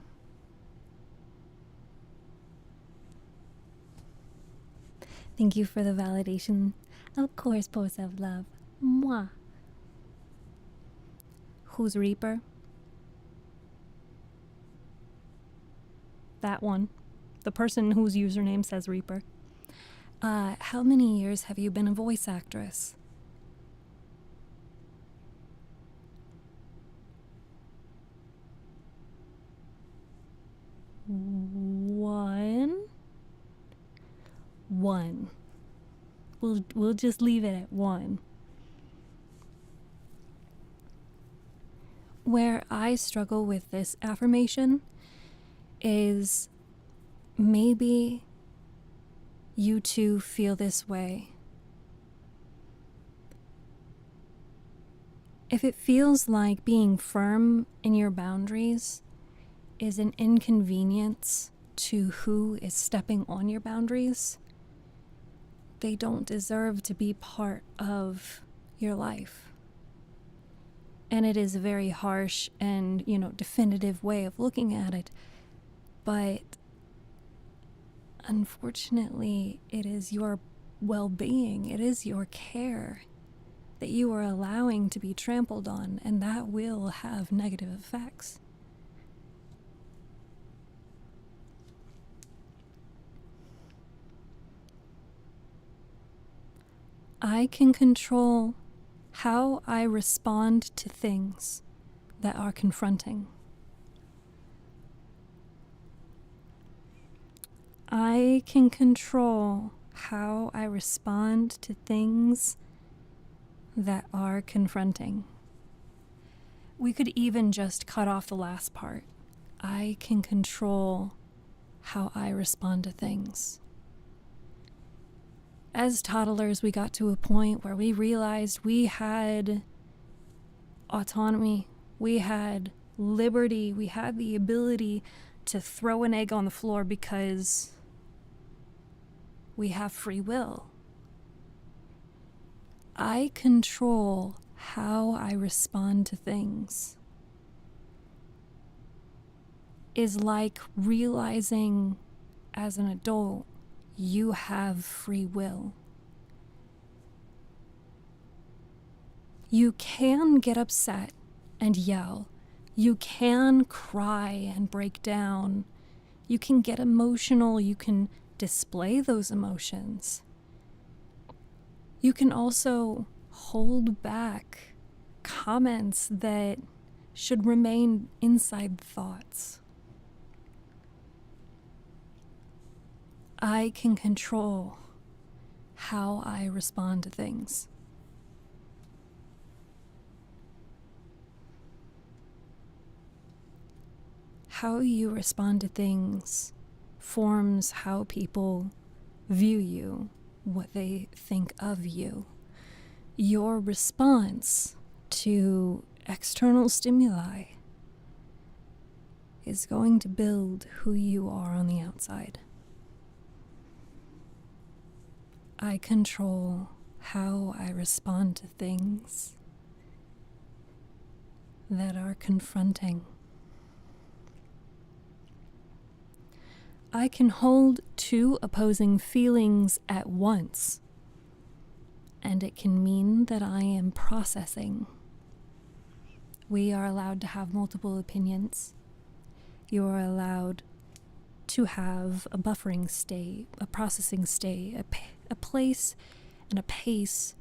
Thank you for the validation. Of course, post of love. Mwah. Who's Reaper? That one. The person whose username says Reaper. How many years have you been a voice actress? One. We'll just leave it at one. Where I struggle with this affirmation is maybe you too feel this way. If it feels like being firm in your boundaries is an inconvenience to who is stepping on your boundaries, they don't deserve to be part of your life. And it is a very harsh and, definitive way of looking at it. But unfortunately, it is your well-being, it is your care that you are allowing to be trampled on, and that will have negative effects. I can control how I respond to things that are confronting. I can control how I respond to things that are confronting. We could even just cut off the last part. I can control how I respond to things. As toddlers, we got to a point where we realized we had autonomy, we had liberty, we had the ability to throw an egg on the floor because we have free will. I control how I respond to things. Is like realizing as an adult you have free will. You can get upset and yell. You can cry and break down. You can get emotional. You can display those emotions. You can also hold back comments that should remain inside thoughts. I can control how I respond to things. How you respond to things forms how people view you, what they think of you. Your response to external stimuli is going to build who you are on the outside. I control how I respond to things that are confronting. I can hold two opposing feelings at once, and it can mean that I am processing. We are allowed to have multiple opinions. You are allowed to have a buffering state, a processing state, a place and a pace,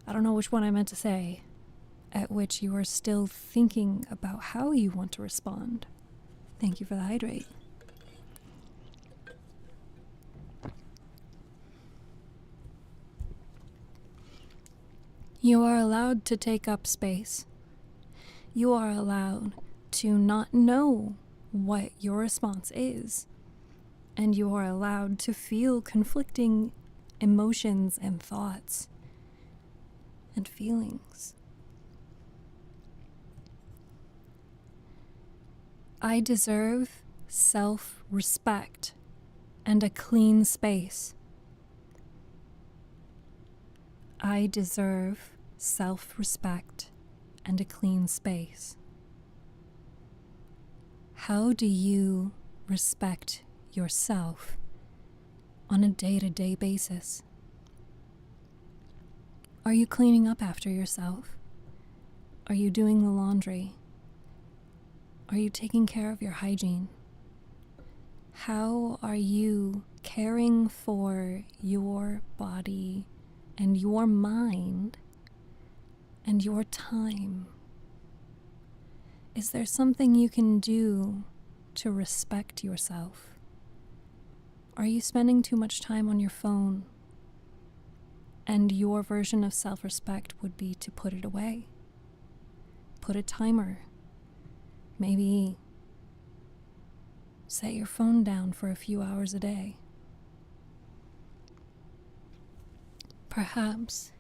I don't know which one I meant to say, at which you are still thinking about how you want to respond. Thank you for the hydrate. You are allowed to take up space. You are allowed to not know what your response is. And you are allowed to feel conflicting emotions and thoughts and feelings. I deserve self-respect and a clean space. I deserve self-respect and a clean space. How do you respect yourself on a day-to-day basis? Are you cleaning up after yourself? Are you doing the laundry? Are you taking care of your hygiene? How are you caring for your body and your mind and your time? Is there something you can do to respect yourself? Are you spending too much time on your phone? And your version of self-respect would be to put it away. Put a timer. Maybe set your phone down for a few hours a day. Perhaps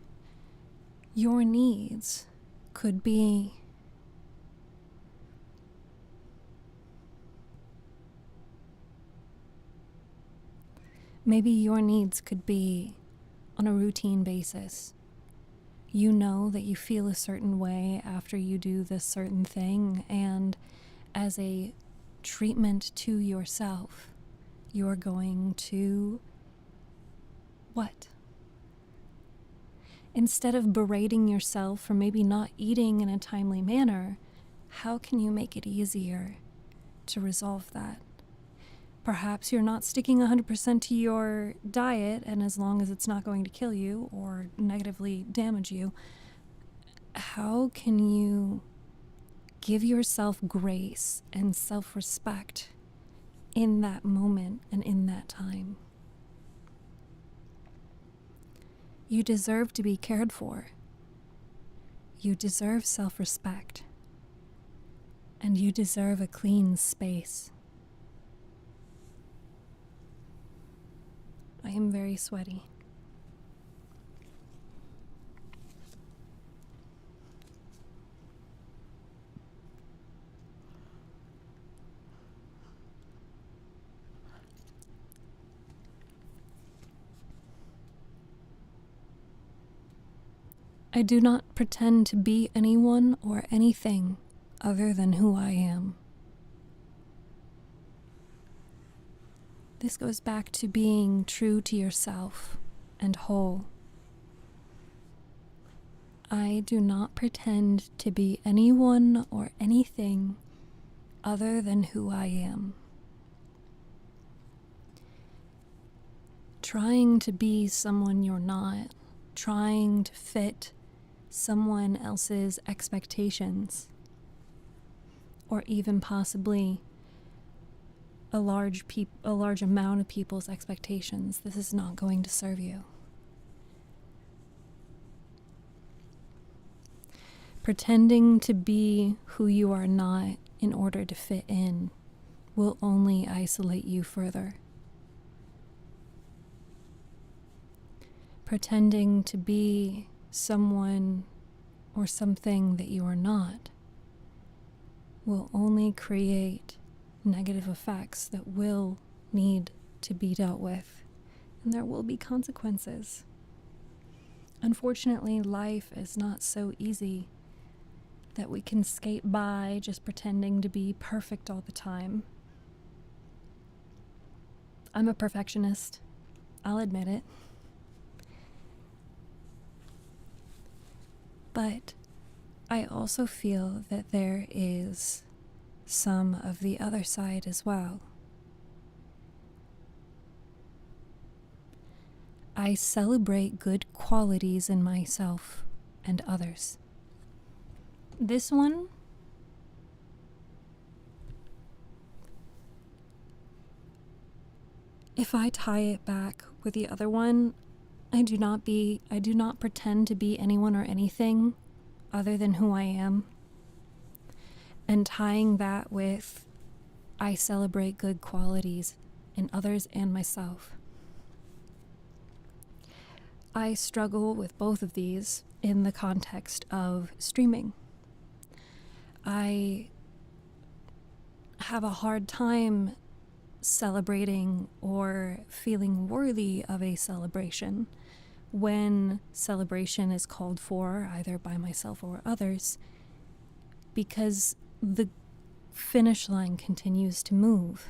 your needs could be on a routine basis. You know that you feel a certain way after you do this certain thing, and as a treatment to yourself, you're going to what? Instead of berating yourself for maybe not eating in a timely manner, how can you make it easier to resolve that? Perhaps you're not sticking 100% to your diet, and as long as it's not going to kill you or negatively damage you, how can you give yourself grace and self-respect in that moment and in that time? You deserve to be cared for. You deserve self-respect. And you deserve a clean space. I am very sweaty. I do not pretend to be anyone or anything other than who I am. This goes back to being true to yourself and whole. I do not pretend to be anyone or anything other than who I am. Trying to be someone you're not, trying to fit someone else's expectations, or even possibly a large amount of people's expectations. This is not going to serve you. Pretending to be who you are not in order to fit in will only isolate you further. Pretending to be someone or something that you are not will only create negative effects that will need to be dealt with, and there will be consequences. Unfortunately, life is not so easy that we can skate by just pretending to be perfect all the time. I'm a perfectionist. I'll admit it. But I also feel that there is some of the other side as well. I celebrate good qualities in myself and others. This one, if I tie it back with the other one, I do not pretend to be anyone or anything other than who I am. And tying that with, I celebrate good qualities in others and myself. I struggle with both of these in the context of streaming. I have a hard time celebrating or feeling worthy of a celebration when celebration is called for either by myself or others, because the finish line continues to move.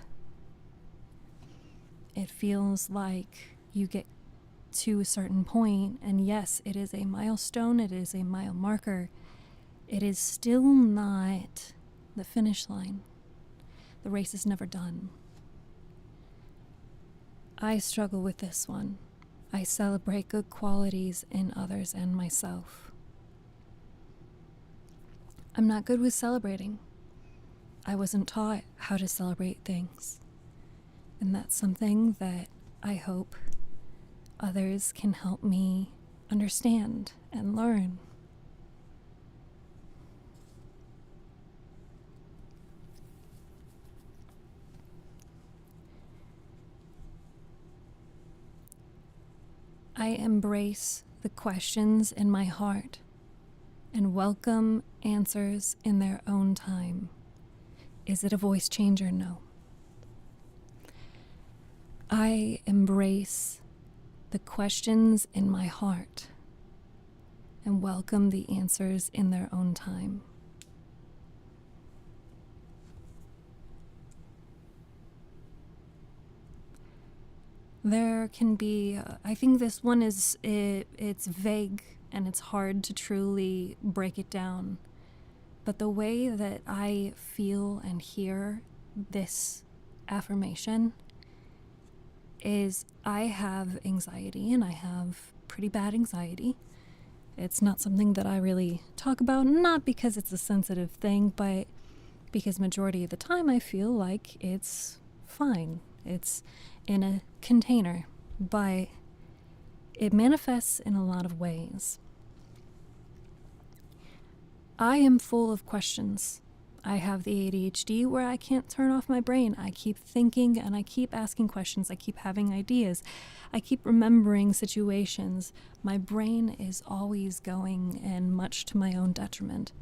It feels like you get to a certain point, and yes, it is a milestone, it is a mile marker. It is still not the finish line. The race is never done. I struggle with this one. I celebrate good qualities in others and myself. I'm not good with celebrating. I wasn't taught how to celebrate things. And that's something that I hope others can help me understand and learn. I embrace the questions in my heart and welcome answers in their own time. Is it a voice changer? No. I embrace the questions in my heart and welcome the answers in their own time. There can be, I think this one it's vague and it's hard to truly break it down. But the way that I feel and hear this affirmation is I have anxiety, and I have pretty bad anxiety. It's not something that I really talk about, not because it's a sensitive thing, but because majority of the time I feel like it's fine. It's in a container, but it manifests in a lot of ways. I am full of questions. I have the ADHD where I can't turn off my brain. I keep thinking and I keep asking questions. I keep having ideas. I keep remembering situations. My brain is always going, and much to my own detriment.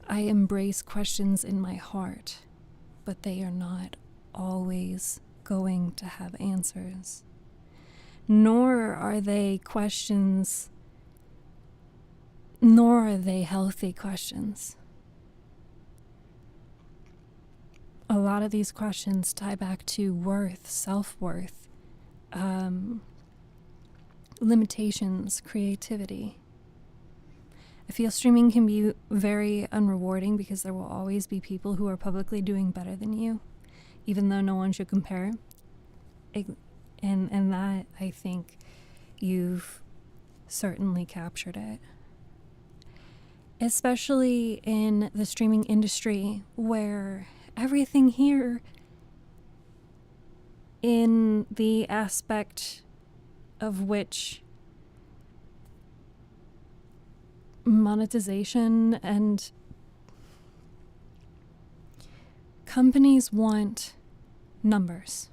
I embrace questions in my heart, but they are not always going to have answers. Nor are they questions, nor are they healthy questions. A lot of these questions tie back to worth, self-worth, limitations, creativity. I feel streaming can be very unrewarding because there will always be people who are publicly doing better than you, even though no one should compare. And that, I think, you've certainly captured it. Especially in the streaming industry, where everything here in the aspect of which monetization and companies want numbers.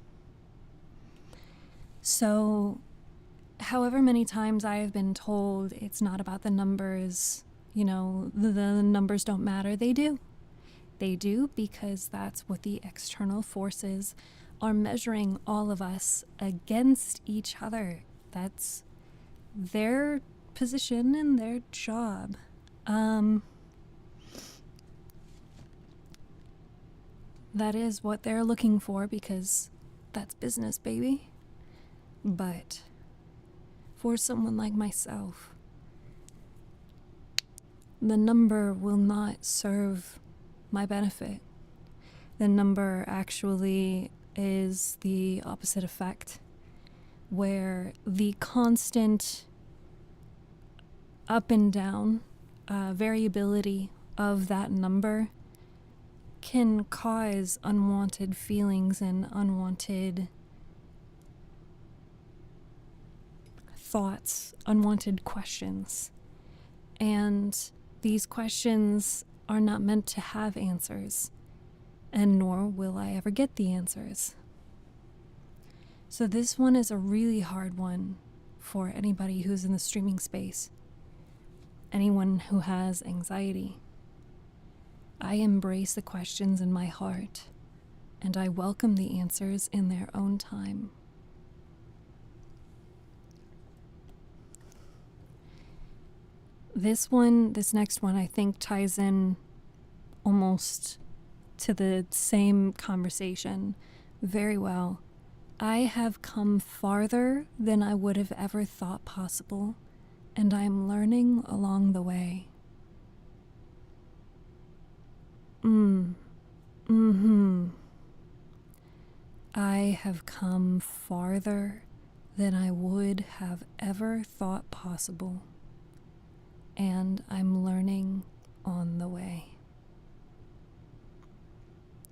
So however many times I have been told it's not about the numbers, the numbers don't matter, they do. They do, because that's what the external forces are measuring all of us against each other. That's their position and their job. That is what they're looking for, because that's business, baby. But for someone like myself, the number will not serve my benefit. The number actually is the opposite effect, where the constant up and down variability of that number can cause unwanted feelings and unwanted thoughts, unwanted questions. And these questions are not meant to have answers, and nor will I ever get the answers. So this one is a really hard one for anybody who's in the streaming space, anyone who has anxiety. I embrace the questions in my heart, and I welcome the answers in their own time. This next one, I think ties in almost to the same conversation very well. I have come farther than I would have ever thought possible, and I'm learning along the way. I have come farther than I would have ever thought possible, and I'm learning on the way.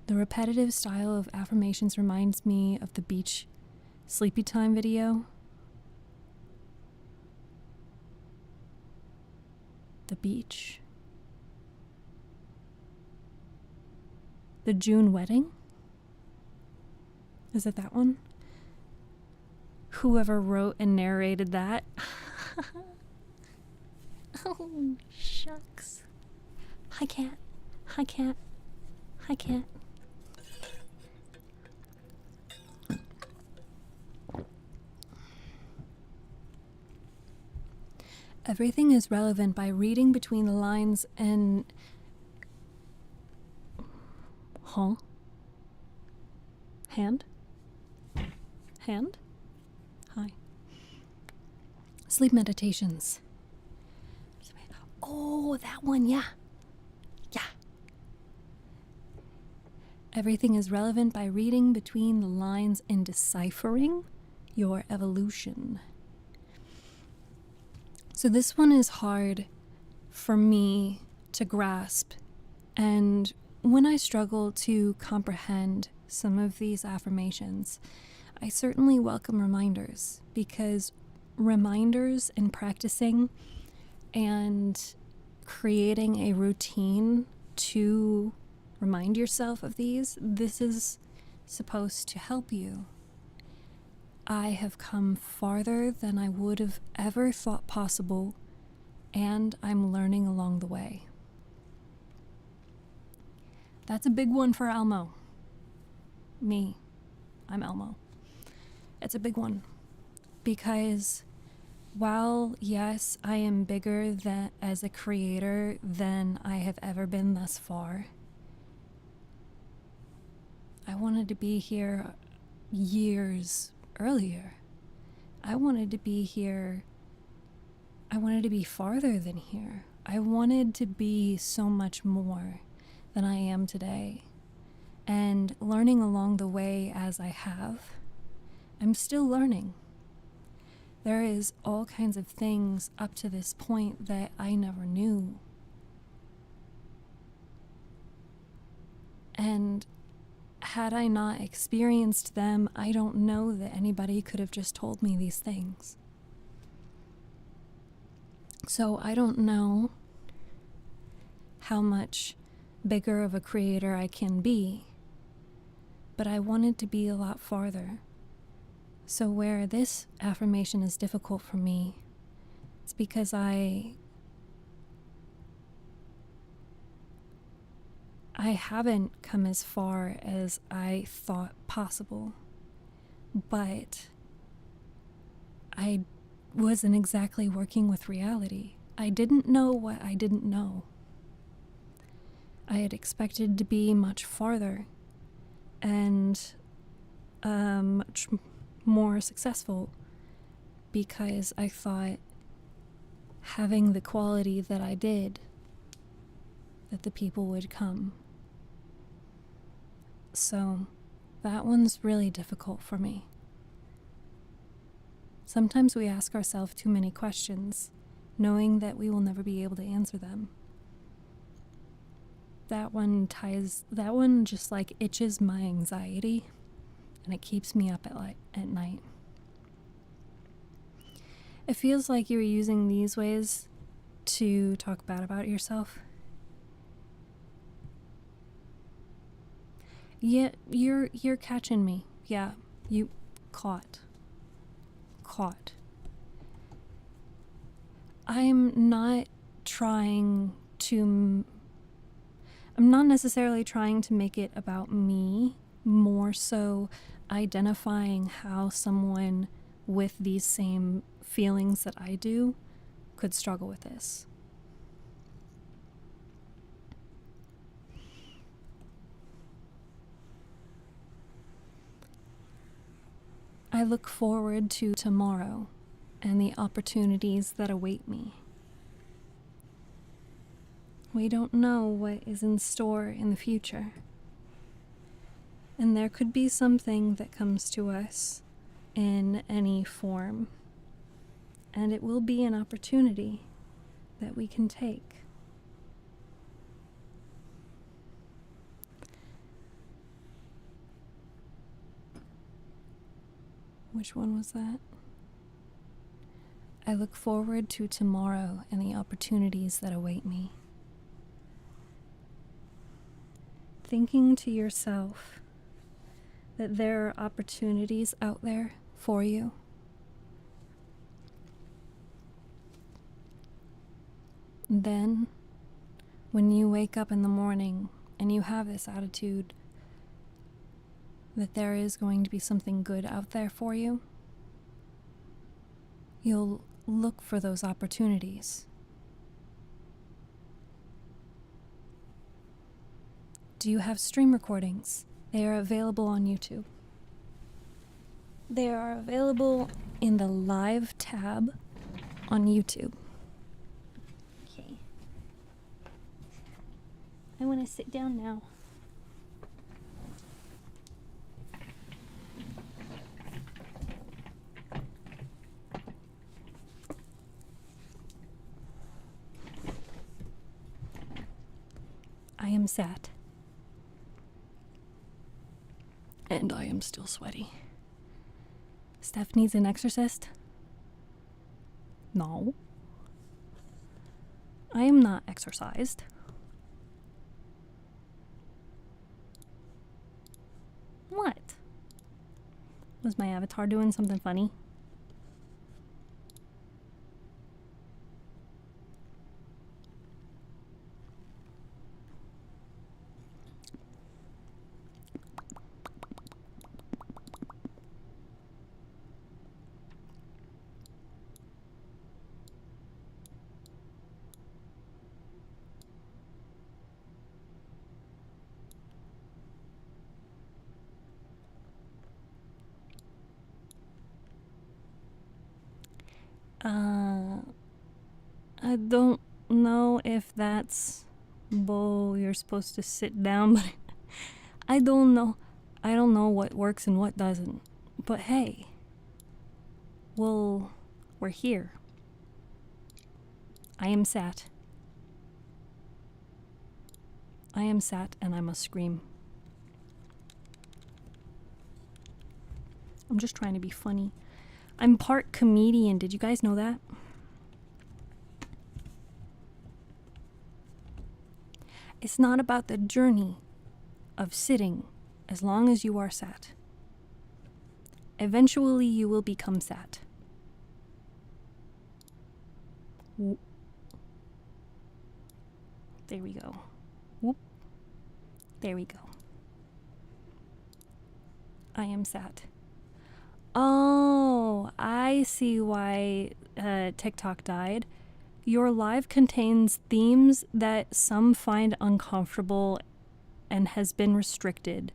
The repetitive style of affirmations reminds me of the beach sleepy time video. The beach. The June wedding? Is it that one? Whoever wrote and narrated that. Oh, shucks. I can't. Everything is relevant by reading between the lines and... Hand? Hi. Sleep meditations. Oh, that one, yeah. Everything is relevant by reading between the lines and deciphering your evolution. So this one is hard for me to grasp, and when I struggle to comprehend some of these affirmations, I certainly welcome reminders, because reminders and practicing and creating a routine to remind yourself of this is supposed to help you. I have come farther than I would have ever thought possible, and I'm learning along the way. That's a big one for Elmo. Me. I'm Elmo. It's a big one because while, yes, I am bigger as a creator than I have ever been thus far, I wanted to be here years earlier. I wanted to be here. I wanted to be farther than here. I wanted to be so much more than I am today. And learning along the way as I have, I'm still learning. There is all kinds of things up to this point that I never knew. And had I not experienced them, I don't know that anybody could have just told me these things. So I don't know how much bigger of a creator I can be, but I wanted to be a lot farther. So where this affirmation is difficult for me, it's because I haven't come as far as I thought possible, but I wasn't exactly working with reality. I didn't know what I didn't know. I had expected to be much farther and much more successful, because I thought having the quality that I did, that the people would come. So that one's really difficult for me. Sometimes we ask ourselves too many questions, knowing that we will never be able to answer them. That one just like itches my anxiety, and it keeps me up at night. It feels like you were using these ways to talk bad about yourself. Yeah, you're catching me. Yeah, you caught. I'm not necessarily trying to make it about me, more so identifying how someone with these same feelings that I do could struggle with this. I look forward to tomorrow and the opportunities that await me. We don't know what is in store in the future. And there could be something that comes to us in any form. And it will be an opportunity that we can take. Which one was that? I look forward to tomorrow and the opportunities that await me. Thinking to yourself that there are opportunities out there for you. Then, when you wake up in the morning and you have this attitude that there is going to be something good out there for you, you'll look for those opportunities. Do you have stream recordings? They are available on YouTube. They are available in the live tab on YouTube. Okay. I want to sit down now. I am sad. And I am still sweaty. Steph needs an exorcist? No. I am not exorcised. What? Was my avatar doing something funny? I don't know if that's bull. You're supposed to sit down, but I don't know. I don't know what works and what doesn't. But hey, well, we're here. I am sat. I am sat and I must scream. I'm just trying to be funny. I'm part comedian. Did you guys know that? It's not about the journey of sitting as long as you are sat. Eventually you will become sat. There we go. Whoop. There we go. I am sat. Oh, I see why TikTok died. Your live contains themes that some find uncomfortable and has been restricted.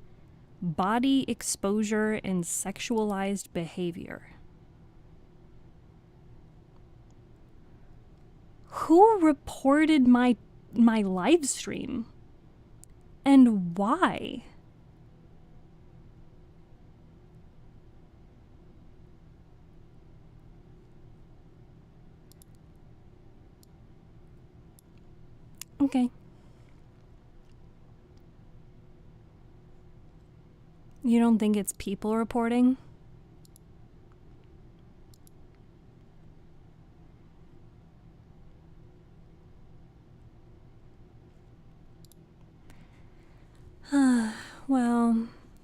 Body exposure and sexualized behavior. Who reported my live stream? And why? Okay. You don't think it's people reporting?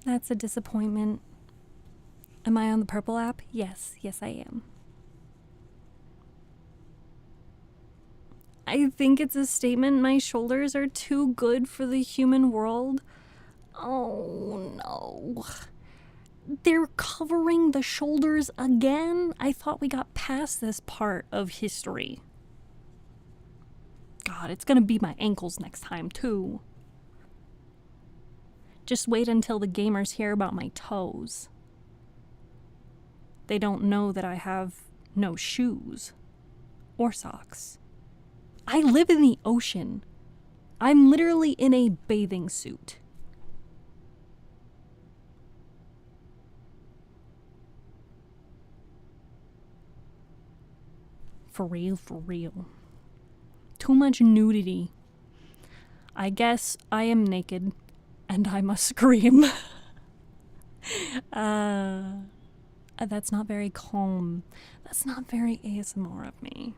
That's a disappointment. Am I on the purple app? Yes, I am. I think it's a statement my shoulders are too good for the human world. Oh no. They're covering the shoulders again? I thought we got past this part of history. God, it's gonna be my ankles next time too. Just wait until the gamers hear about my toes. They don't know that I have no shoes or socks. I live in the ocean. I'm literally in a bathing suit. For real. Too much nudity. I guess I am naked and I must scream. That's not very calm. That's not very ASMR of me.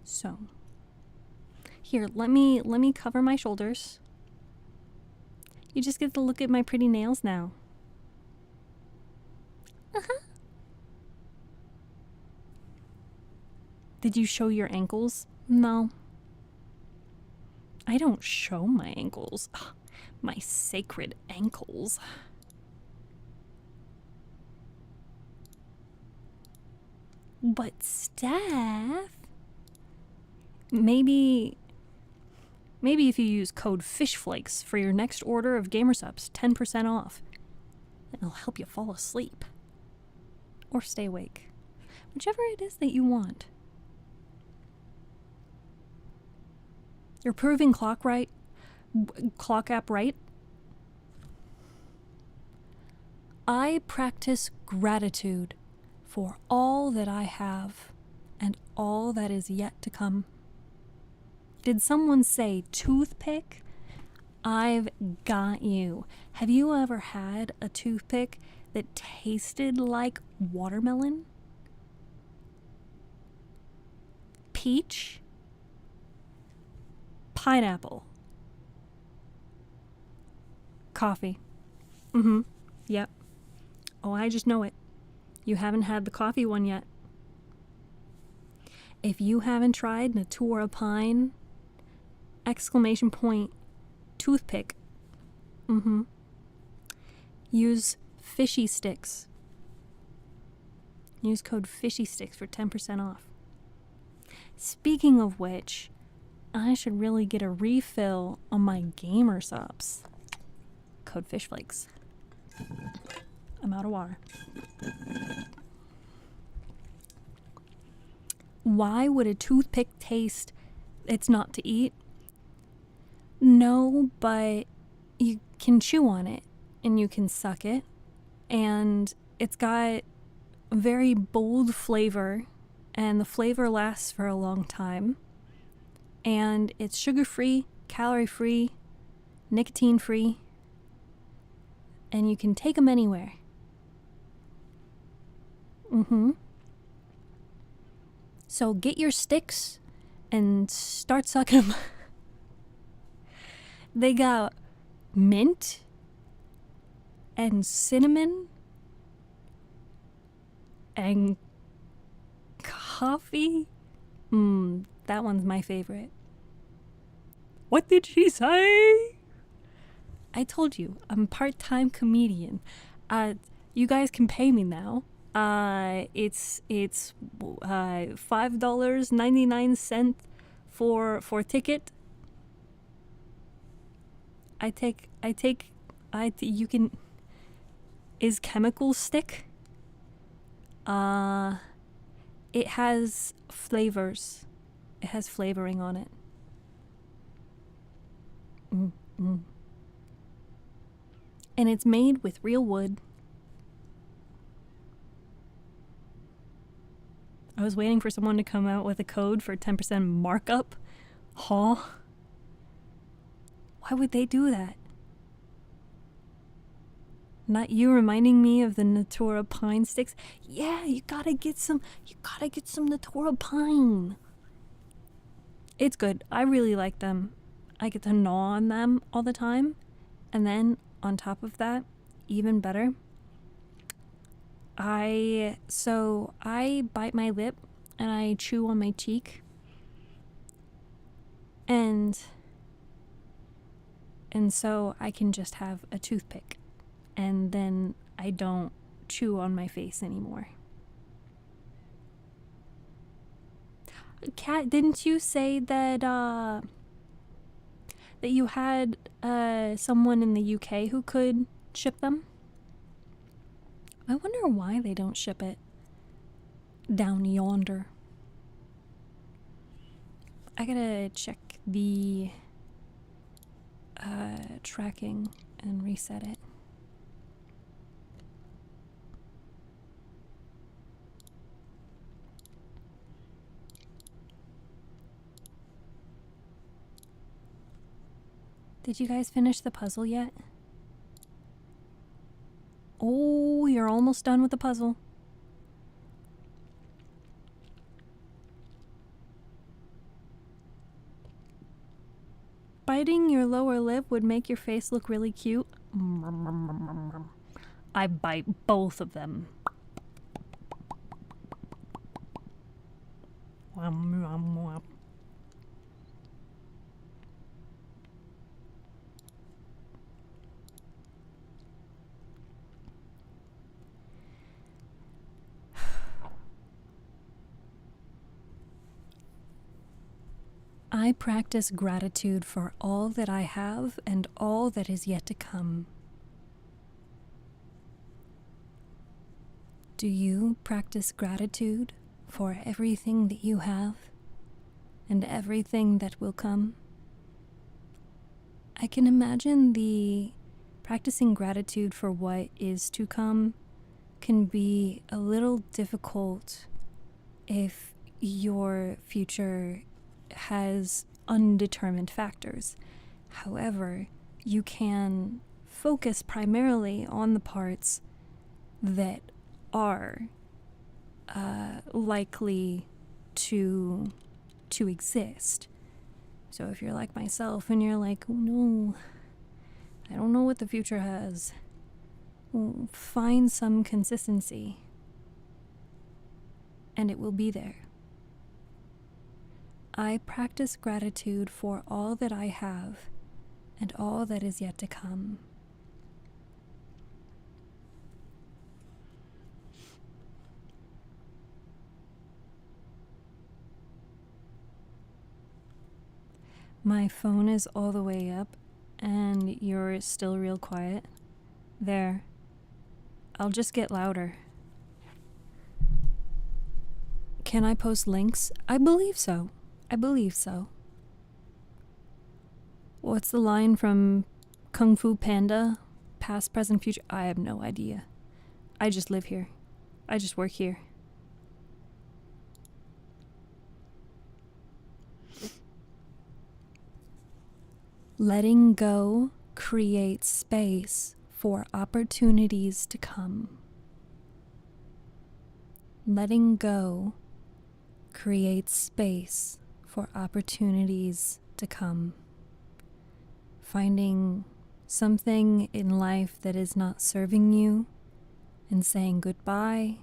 So, here, let me cover my shoulders. You just get to look at my pretty nails now. Did you show your ankles? No. I don't show my ankles. Ugh, my sacred ankles. But Steph, maybe if you use code FISHFLAKES for your next order of Gamersupps, 10% off. It'll help you fall asleep. Or stay awake. Whichever it is that you want. You're proving clock app right. I practice gratitude for all that I have and all that is yet to come. Did someone say toothpick? I've got you. Have you ever had a toothpick that tasted like watermelon? Peach? Pineapple? Coffee? Yep. Oh, I just know it. You haven't had the coffee one yet. If you haven't tried Natura Pine, ! Toothpick. Use fishy sticks. Use code FISHYSTICKS for 10% off. Speaking of which, I should really get a refill on my Gamersupps. Code FISHFLAKES. I'm out of water. Why would a toothpick taste it's not to eat? No, but you can chew on it and you can suck it. And it's got a very bold flavor, and the flavor lasts for a long time. And it's sugar-free, calorie-free, nicotine-free, and you can take them anywhere. So get your sticks and start sucking them. They got mint and cinnamon and coffee. That one's my favorite. What did she say? I told you, I'm a part-time comedian. You guys can pay me now. It's $5.99 for ticket. You can. Is chemical stick? It has flavors. It has flavoring on it. And it's made with real wood. I was waiting for someone to come out with a code for 10% markup. Huh? Why would they do that? Not you reminding me of the Natura Pine sticks. Yeah, you gotta get some Natura Pine. It's good. I really like them. I get to gnaw on them all the time. And then on top of that, even better, I bite my lip and I chew on my cheek. And so I can just have a toothpick, and then I don't chew on my face anymore. Kat, didn't you say that that you had someone in the UK who could ship them? I wonder why they don't ship it down yonder. I gotta check the tracking and reset it. Did you guys finish the puzzle yet? Oh, you're almost done with the puzzle. Biting your lower lip would make your face look really cute. I bite both of them. I practice gratitude for all that I have and all that is yet to come. Do you practice gratitude for everything that you have and everything that will come? I can imagine the practicing gratitude for what is to come can be a little difficult if your future has undetermined factors. However, you can focus primarily on the parts that are likely to exist. So if you're like myself and you're like, oh no, I don't know what the future has, well, find some consistency and it will be there. I practice gratitude for all that I have and all that is yet to come. My phone is all the way up and you're still real quiet. There. I'll just get louder. Can I post links? I believe so. I believe so. What's the line from Kung Fu Panda? Past, present, future? I have no idea. I just live here. I just work here. Letting go creates space for opportunities to come. Letting go creates space for opportunities to come. Finding something in life that is not serving you and saying goodbye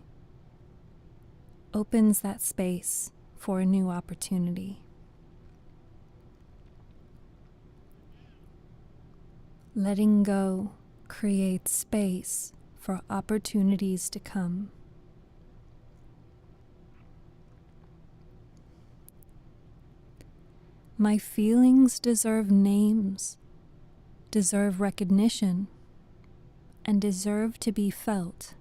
opens that space for a new opportunity. Letting go creates space for opportunities to come. My feelings deserve names, deserve recognition, and deserve to be felt.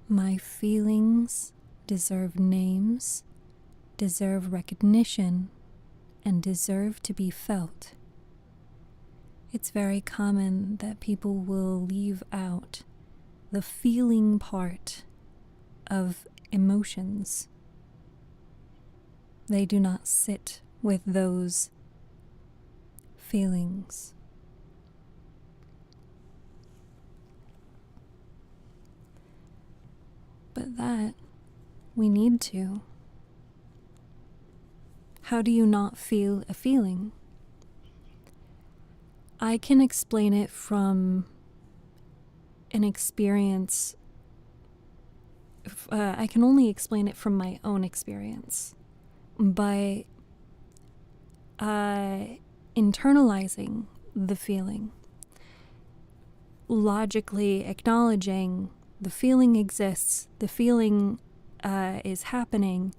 My feelings deserve names, deserve recognition, and deserve to be felt. It's very common that people will leave out the feeling part of emotions. They do not sit with those feelings. But that we need to. How do you not feel a feeling? I can explain it from an experience. I can only explain it from my own experience by internalizing the feeling, logically acknowledging the feeling exists, the feeling is happening.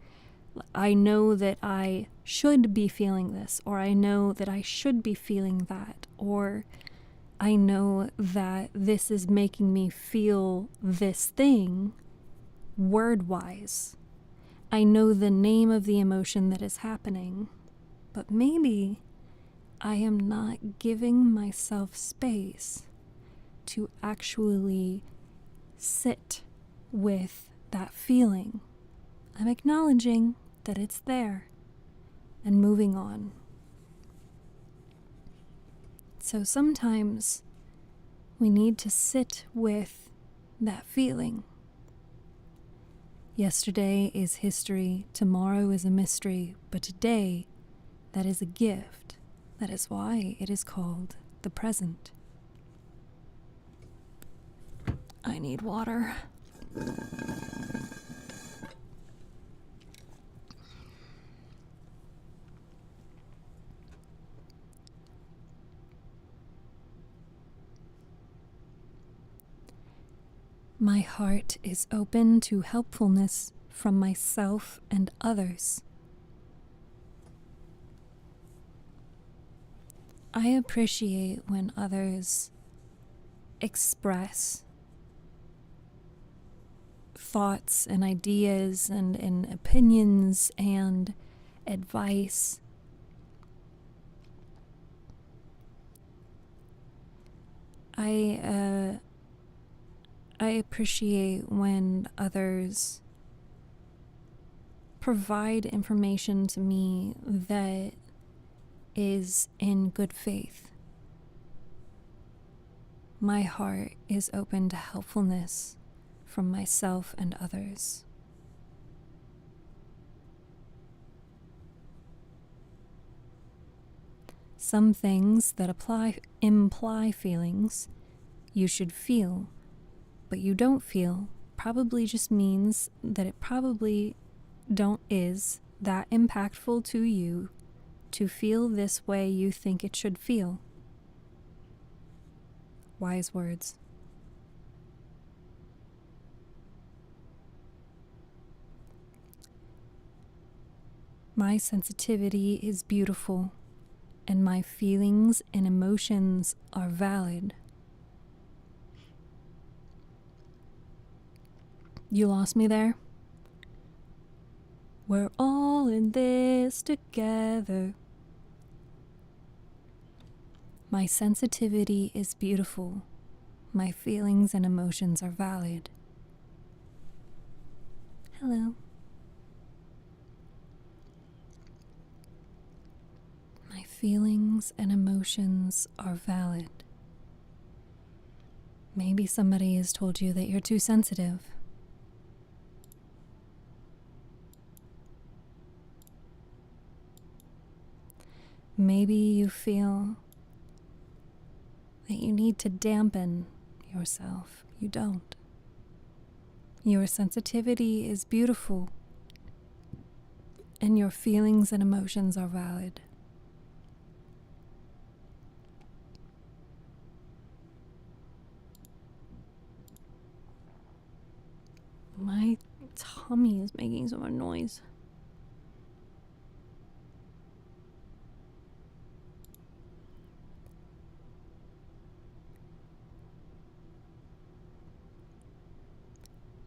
I know that I should be feeling this, or I know that I should be feeling that, or I know that this is making me feel this thing word-wise. I know the name of the emotion that is happening, but maybe I am not giving myself space to actually sit with that feeling. I'm acknowledging that it's there and moving on. So sometimes we need to sit with that feeling. Yesterday is history, tomorrow is a mystery, but today, that is a gift. That is why it is called the present. I need water. My heart is open to helpfulness from myself and others. I appreciate when others express thoughts and ideas and opinions and advice. I appreciate when others provide information to me that is in good faith. My heart is open to helpfulness from myself and others. Some things that imply feelings you should feel, but you don't feel, probably just means that it probably is that impactful to you to feel this way you think it should feel. Wise words. My sensitivity is beautiful, and my feelings and emotions are valid. You lost me there? We're all in this together. My sensitivity is beautiful. My feelings and emotions are valid. Hello. My feelings and emotions are valid. Maybe somebody has told you that you're too sensitive. Maybe you feel that you need to dampen yourself. You don't. Your sensitivity is beautiful, and your feelings and emotions are valid. My tummy is making so much noise.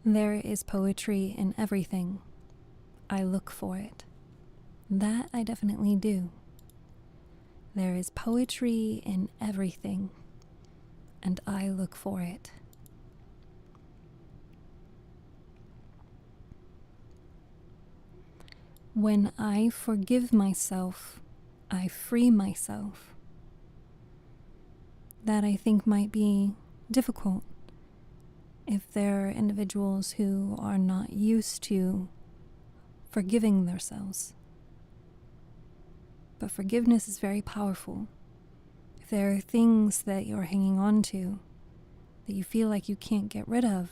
There is poetry in everything. I look for it. That I definitely do. There is poetry in everything, and I look for it. When I forgive myself, I free myself. That I think might be difficult if there are individuals who are not used to forgiving themselves. But forgiveness is very powerful. If there are things that you're hanging on to that you feel like you can't get rid of,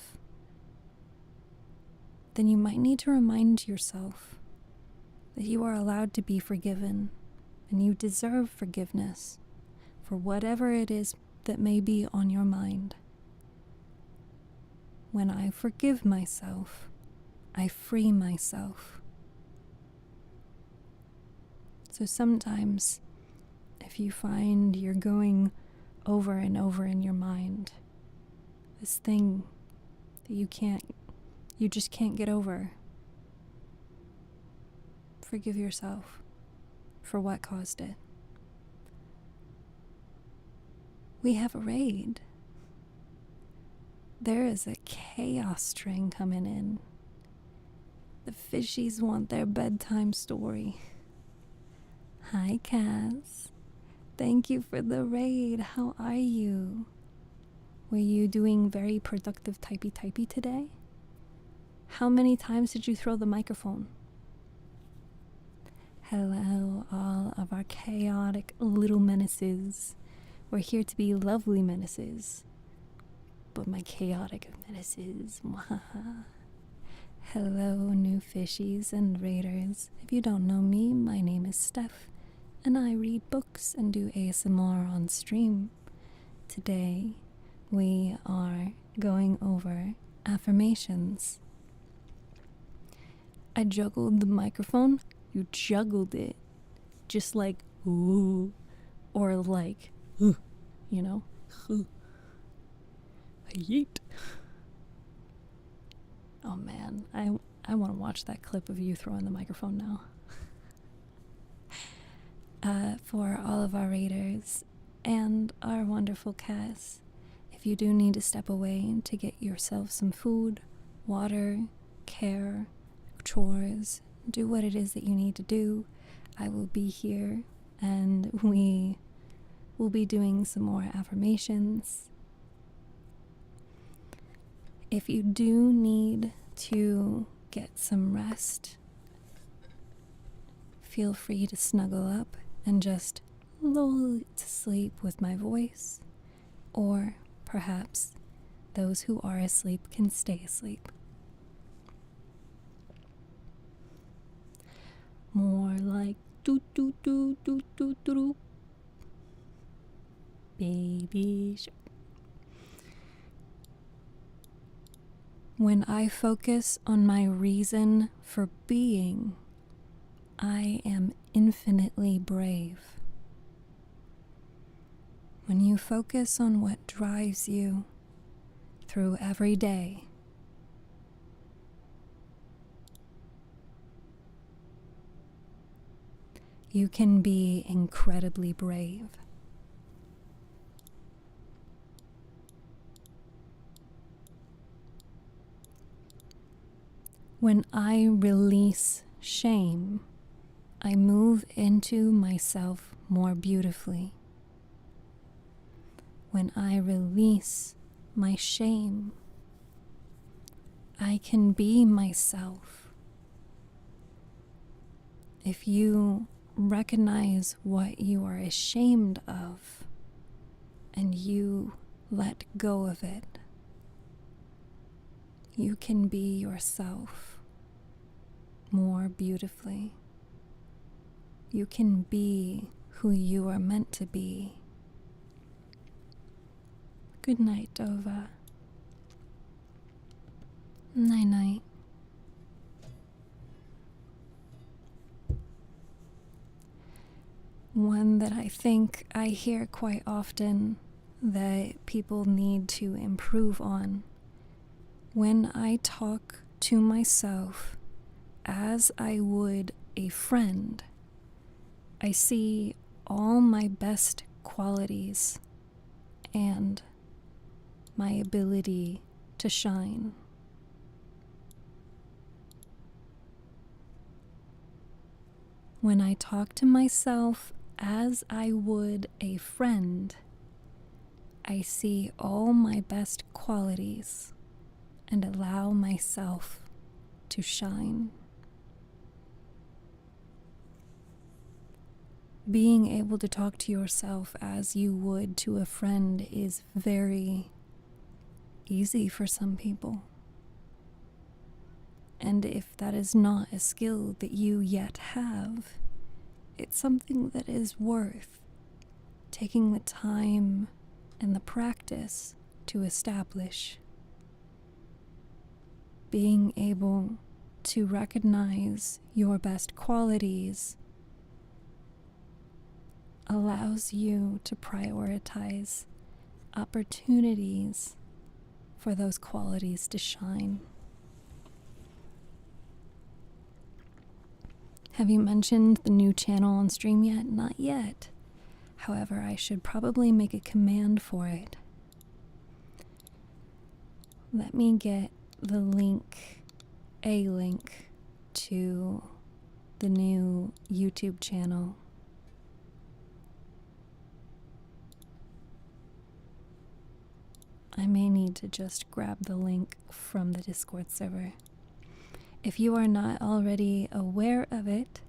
then you might need to remind yourself that you are allowed to be forgiven and you deserve forgiveness for whatever it is that may be on your mind. When I forgive myself, I free myself. So sometimes, if you find you're going over and over in your mind, this thing that you just can't get over, forgive yourself for what caused it. We have a raid. There is a chaos train coming in. The fishies want their bedtime story. Hi, Cass. Thank you for the raid. How are you? Were you doing very productive typey today? How many times did you throw the microphone? Hello, all of our chaotic little menaces. We're here to be lovely menaces, but my chaotic menaces. Hello, new fishies and raiders. If you don't know me, my name is Steph, and I read books and do ASMR on stream. Today, we are going over affirmations. I juggled the microphone. You juggled it. Just like, ooh, or like, you know? Yeet. Oh man, I want to watch that clip of you throwing the microphone now. For all of our raiders and our wonderful Cass, if you do need to step away to get yourself some food, water, care, chores, do what it is that you need to do, I will be here and we will be doing some more affirmations. If you do need to get some rest, feel free to snuggle up and just lull to sleep with my voice, or perhaps those who are asleep can stay asleep. More like do do do do do do. Baby shark. When I focus on my reason for being, I am infinitely brave. When you focus on what drives you through every day, you can be incredibly brave. When I release shame, I move into myself more beautifully. When I release my shame, I can be myself. If you recognize what you are ashamed of and you let go of it, you can be yourself more beautifully. You can be who you are meant to be. Good night, Dova. Night night. One that I think I hear quite often that people need to improve on. When I talk to myself as I would a friend, I see all my best qualities and my ability to shine. When I talk to myself as I would a friend, I see all my best qualities and allow myself to shine. being able to talk to yourself as you would to a friend is very easy for some people. And if that is not a skill that you yet have, it's something that is worth taking the time and the practice to establish. Being able to recognize your best qualities allows you to prioritize opportunities for those qualities to shine. Have you mentioned the new channel on stream yet? Not yet. However, I should probably make a command for it. Let me get the link, a link to the new YouTube channel. I may need to just grab the link from the Discord server. If you are not already aware of it,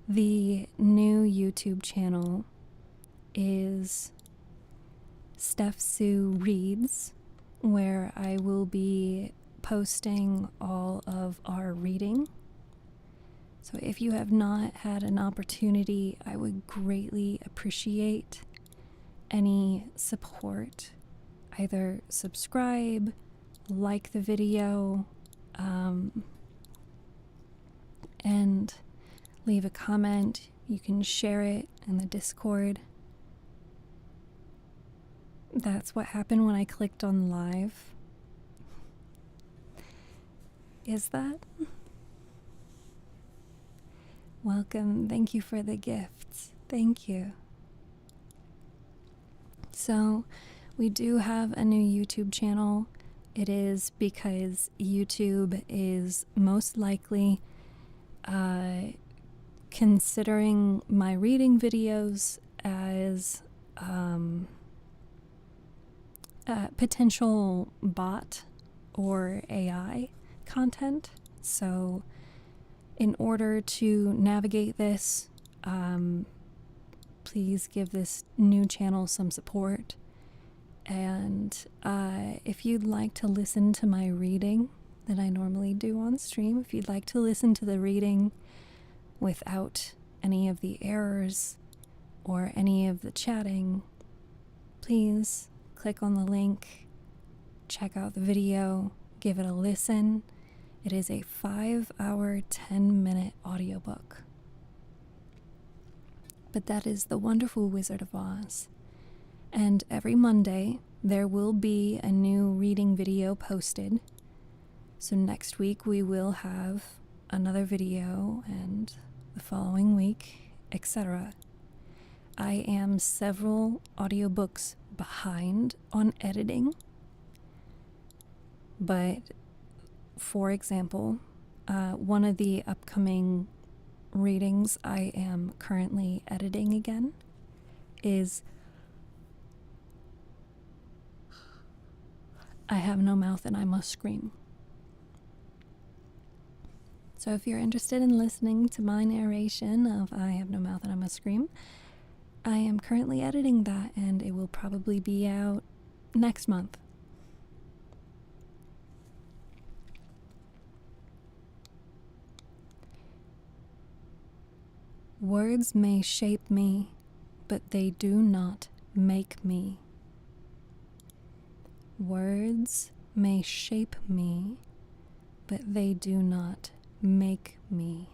the new YouTube channel is StephTsu Reads, where I will be posting all of our reading. So if you have not had an opportunity, I would greatly appreciate any support. Either subscribe, like the video, and leave a comment. You can share it in the Discord. That's what happened when I clicked on live. Is that? Welcome. Thank you for the gifts. Thank you. So, we do have a new YouTube channel. It is because YouTube is most likely considering my reading videos as potential bot or AI content. So in order to navigate this, please give this new channel some support. And if you'd like to listen to my reading that I normally do on stream, if you'd like to listen to the reading without any of the errors or any of the chatting, please click on the link, check out the video, give it a listen. It is a 5-hour, 10-minute audiobook. But that is The Wonderful Wizard of Oz. And every Monday, there will be a new reading video posted. So next week, we will have another video, and the following week, etc. I am several audiobooks behind on editing. But, for example, one of the upcoming readings I am currently editing again is I Have No Mouth and I Must Scream. So if you're interested in listening to my narration of I Have No Mouth and I Must Scream, I am currently editing that, and it will probably be out next month. Words may shape me, but they do not make me. Words may shape me, but they do not make me.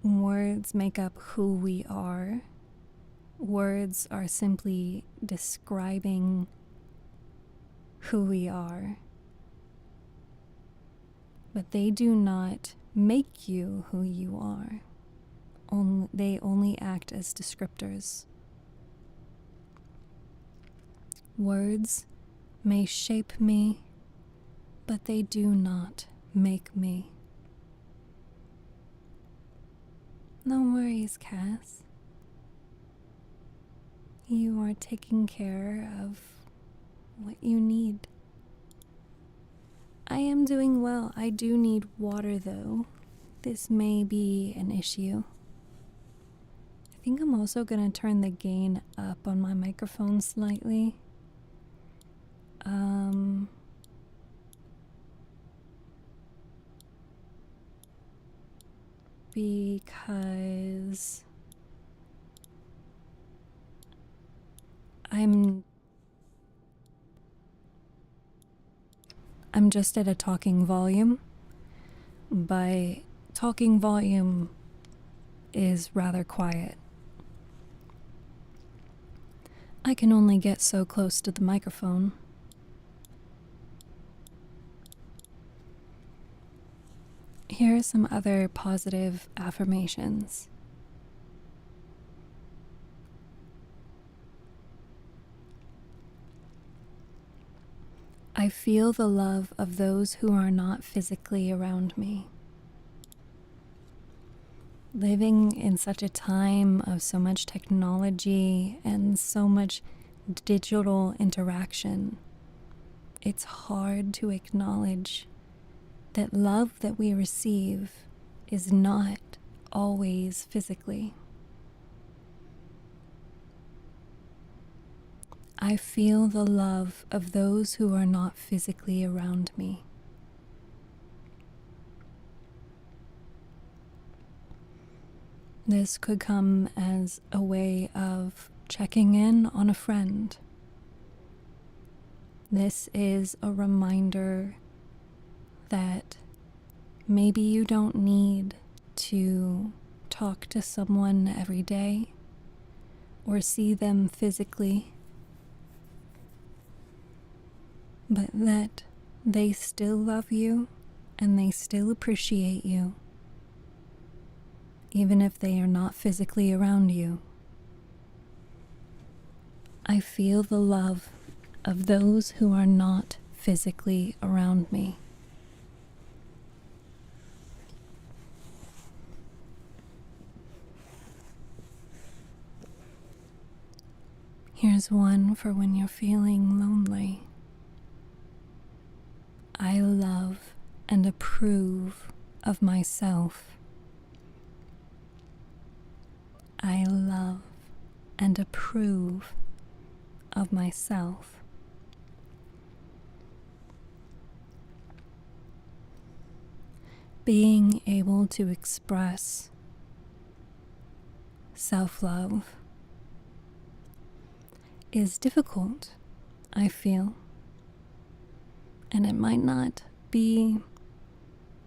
Words make up who we are. Words are simply describing who we are, but they do not make you who you are. They only act as descriptors. Words may shape me, but they do not make me. No worries, Cass. You are taking care of what you need. I am am doing well. I do need water though. This may be an issue. I think I'm also going to turn the gain up on my microphone slightly. Because I'm just at a talking volume, but talking volume is rather quiet. I can only get so close to the microphone. Here are some other positive affirmations. I feel the love of those who are not physically around me. Living in such a time of so much technology and so much digital interaction, it's hard to acknowledge that love that we receive is not always physically. I feel the love of those who are not physically around me. This could come as a way of checking in on a friend. This is a reminder that maybe you don't need to talk to someone every day or see them physically, but that they still love you and they still appreciate you, even if they are not physically around you. I feel the love of those who are not physically around me. Here's one for when you're feeling lonely. I love and approve of myself. I love and approve of myself. Being able to express self-love is difficult, I feel, and it might not be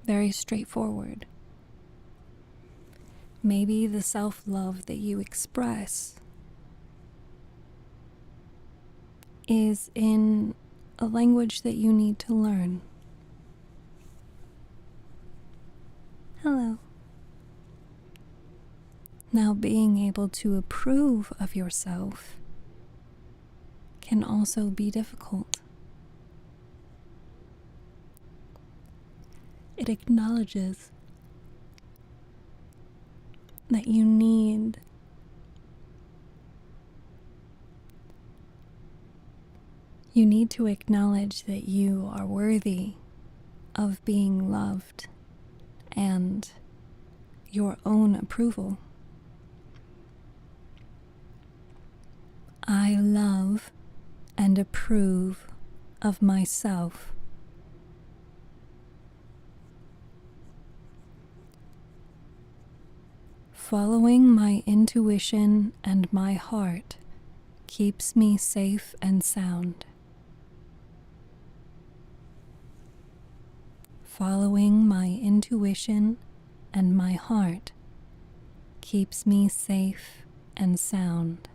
very straightforward. Maybe the self-love that you express is in a language that you need to learn. Hello. Now, being able to approve of yourself can also be difficult. It acknowledges that you need to acknowledge that you are worthy of being loved and your own approval. I love and approve of myself. Following my intuition and my heart keeps me safe and sound. Following my intuition and my heart keeps me safe and sound.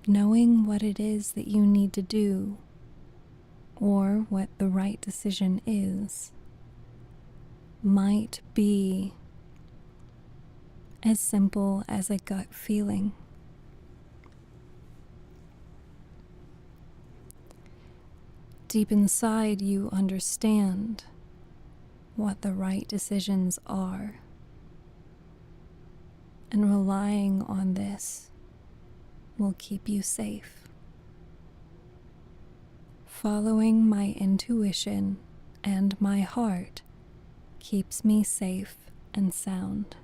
Knowing what it is that you need to do, or what the right decision is, might be as simple as a gut feeling. Deep inside, you understand what the right decisions are, and relying on this will keep you safe. Following my intuition and my heart keeps me safe and sound.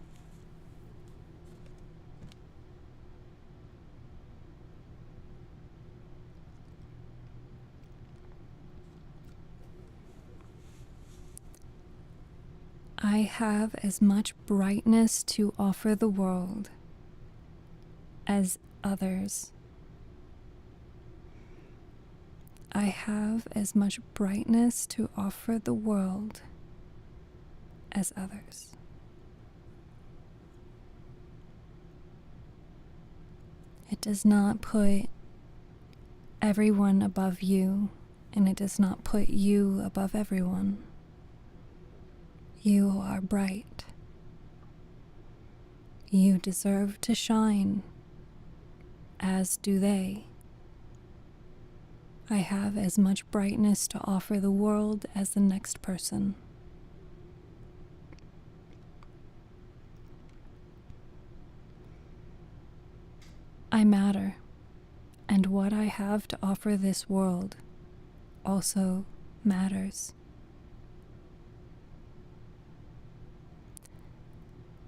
I have as much brightness to offer the world as others. I have as much brightness to offer the world as others. It does not put everyone above you, and it does not put you above everyone. You are bright. You deserve to shine, as do they. I have as much brightness to offer the world as the next person. I matter, and what I have to offer this world also matters.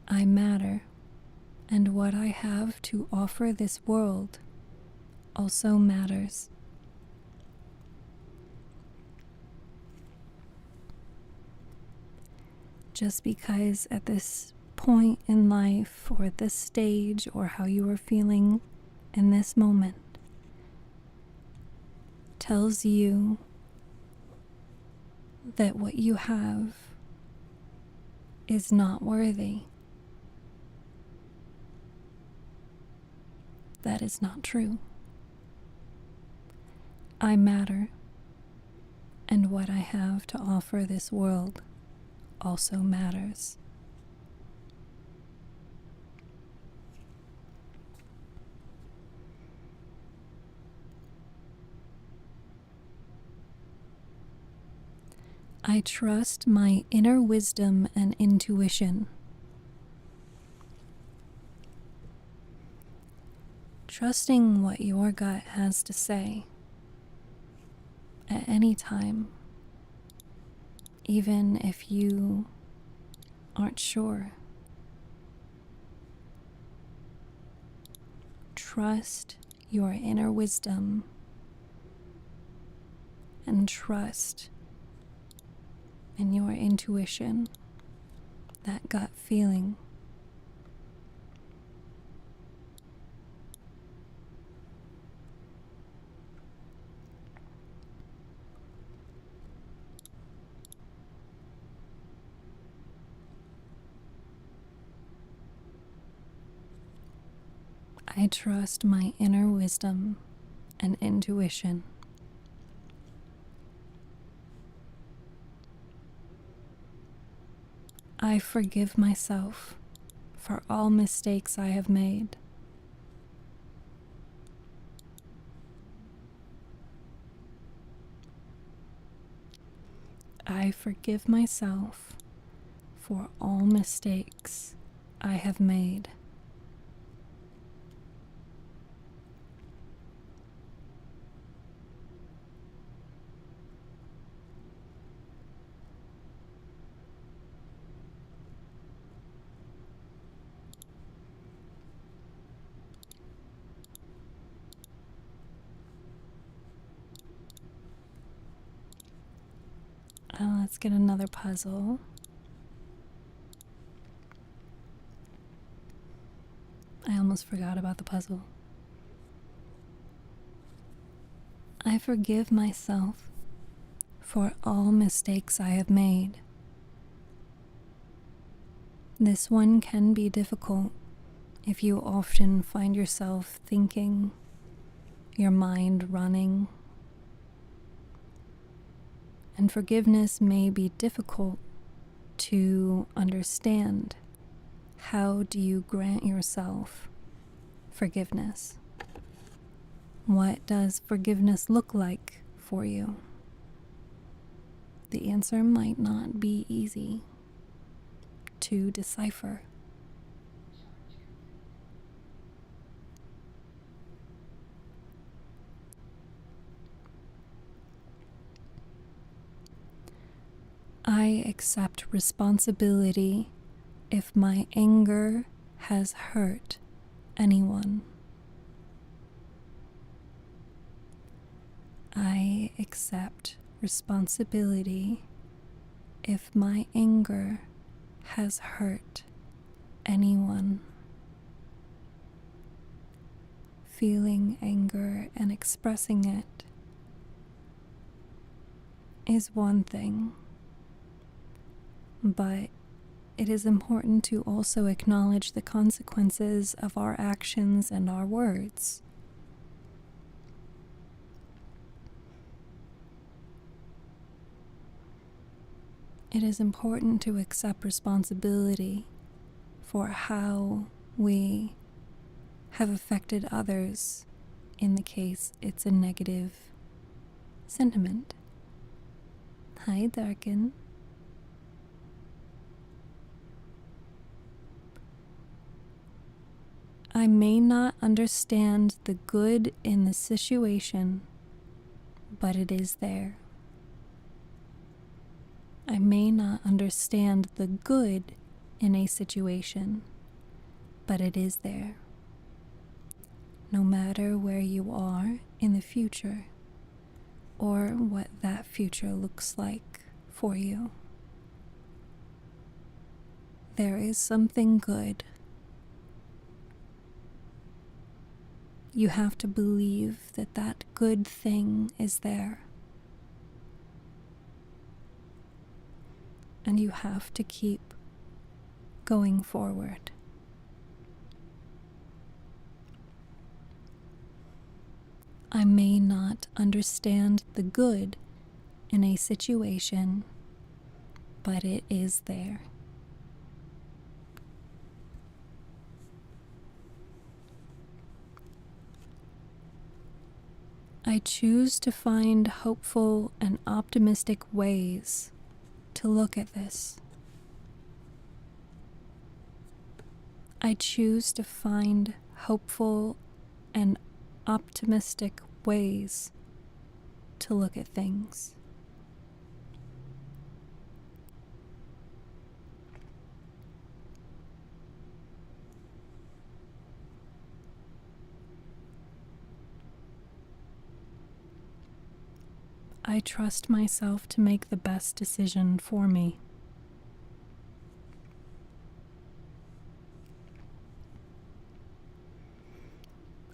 I matter, and what I have to offer this world also matters. Just because at this point in life, or at this stage, or how you are feeling in this moment, tells you that what you have is not worthy, that is not true. I matter, and what I have to offer this world also matters. I trust my inner wisdom and intuition. Trusting what your gut has to say at any time, even if you aren't sure. Trust your inner wisdom and trust in your intuition, that gut feeling. I trust my inner wisdom and intuition. I forgive myself for all mistakes I have made. I forgive myself for all mistakes I have made. Let's get another puzzle. I almost forgot about the puzzle. I forgive myself for all mistakes I have made. This one can be difficult if you often find yourself thinking, your mind running. And forgiveness may be difficult to understand. How do you grant yourself forgiveness? What does forgiveness look like for you? The answer might not be easy to decipher. I accept responsibility if my anger has hurt anyone. I accept responsibility if my anger has hurt anyone. Feeling anger and expressing it is one thing, but it is important to also acknowledge the consequences of our actions and our words. It is important to accept responsibility for how we have affected others in the case it's a negative sentiment. Hi, Darkin. I may not understand the good in the situation, but it is there. I may not understand the good in a situation, but it is there. No matter where you are in the future, or what that future looks like for you, there is something good. You have to believe that that good thing is there. And you have to keep going forward. I may not understand the good in a situation, but it is there. I choose to find hopeful and optimistic ways to look at this. I choose to find hopeful and optimistic ways to look at things. I trust myself to make the best decision for me.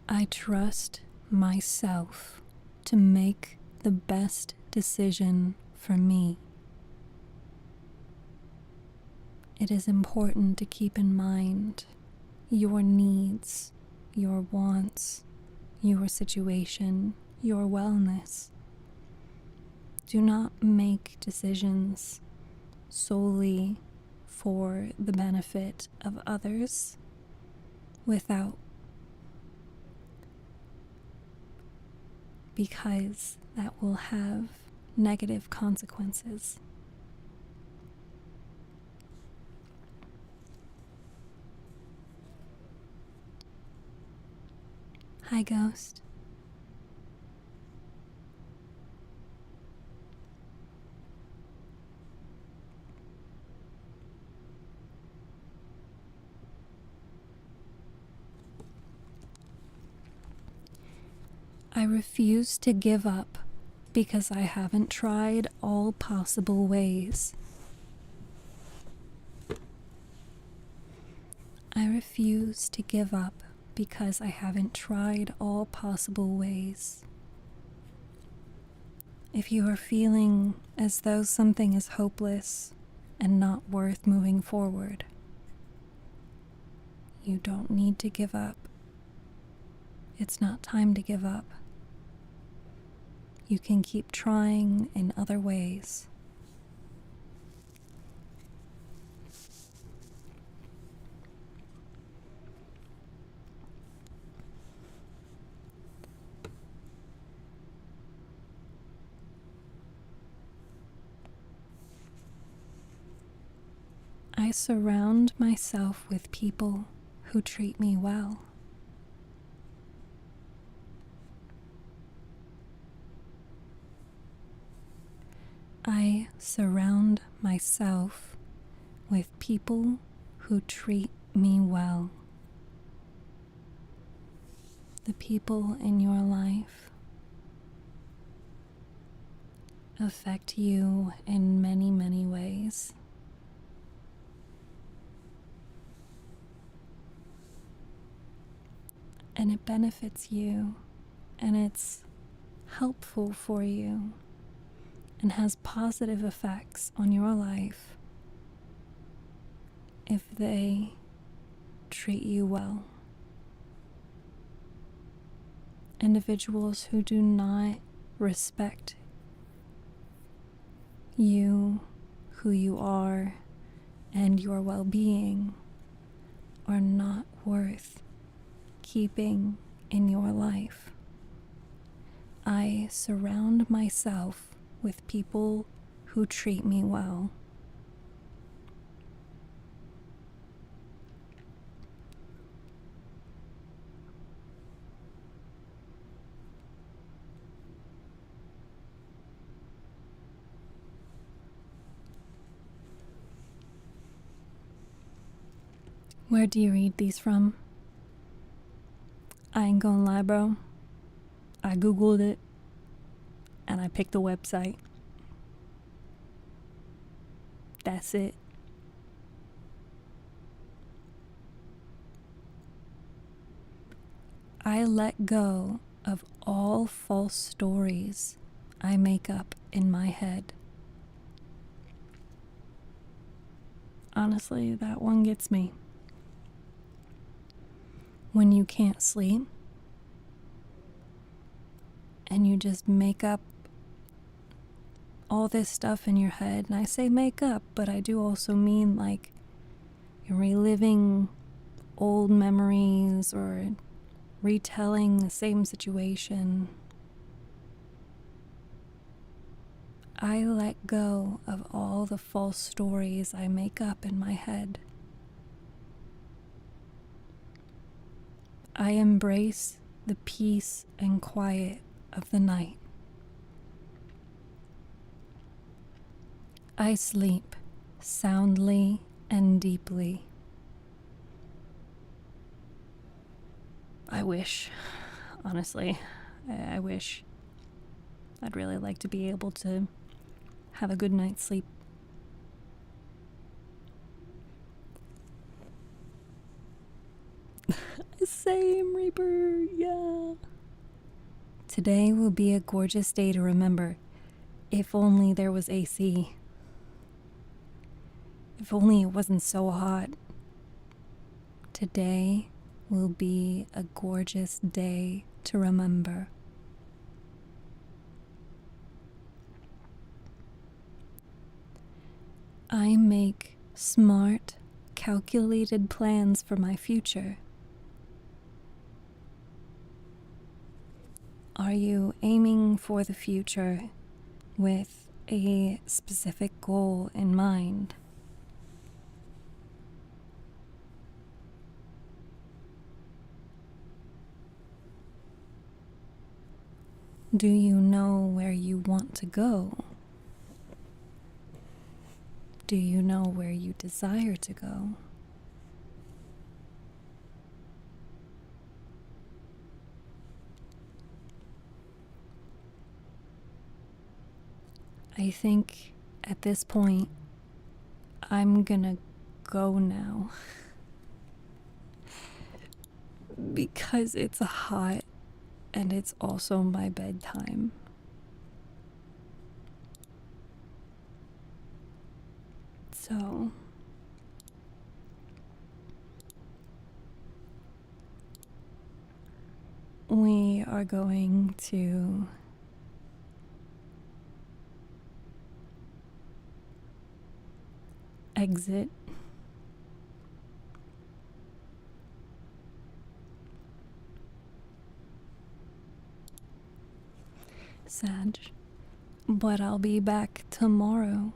I trust myself to make the best decision for me. It is important to keep in mind your needs, your wants, your situation, your wellness. Do not make decisions solely for the benefit of others because that will have negative consequences. Hi, Ghost. I refuse to give up because I haven't tried all possible ways. I refuse to give up because I haven't tried all possible ways. If you are feeling as though something is hopeless and not worth moving forward, you don't need to give up. It's not time to give up. You can keep trying in other ways. I surround myself with people who treat me well. I surround myself with people who treat me well. The people in your life affect you in many, many ways. And it benefits you, and it's helpful for you, and has positive effects on your life if they treat you well. Individuals who do not respect you, who you are, and your well-being are not worth keeping in your life. I surround myself with people who treat me well. Where do you read these from? I ain't gonna lie, bro. I googled it and I picked a website. That's it. I let go of all false stories I make up in my head. Honestly, that one gets me. When you can't sleep and you just make up all this stuff in your head, and I say make up, but I do also mean like you're reliving old memories or retelling the same situation. I let go of all the false stories I make up in my head. I embrace the peace and quiet of the night. I sleep soundly and deeply. I wish, honestly, I wish. I'd really like to be able to have a good night's sleep. Same, Reaper, yeah. Today will be a gorgeous day to remember. If only there was AC. If only it wasn't so hot. Today will be a gorgeous day to remember. I make smart, calculated plans for my future. Are you aiming for the future with a specific goal in mind? Do you know where you want to go? Do you know where you desire to go? I think at this point, I'm gonna go now. Because it's hot and it's also my bedtime. So, we are going to exit Sag, but I'll be back tomorrow.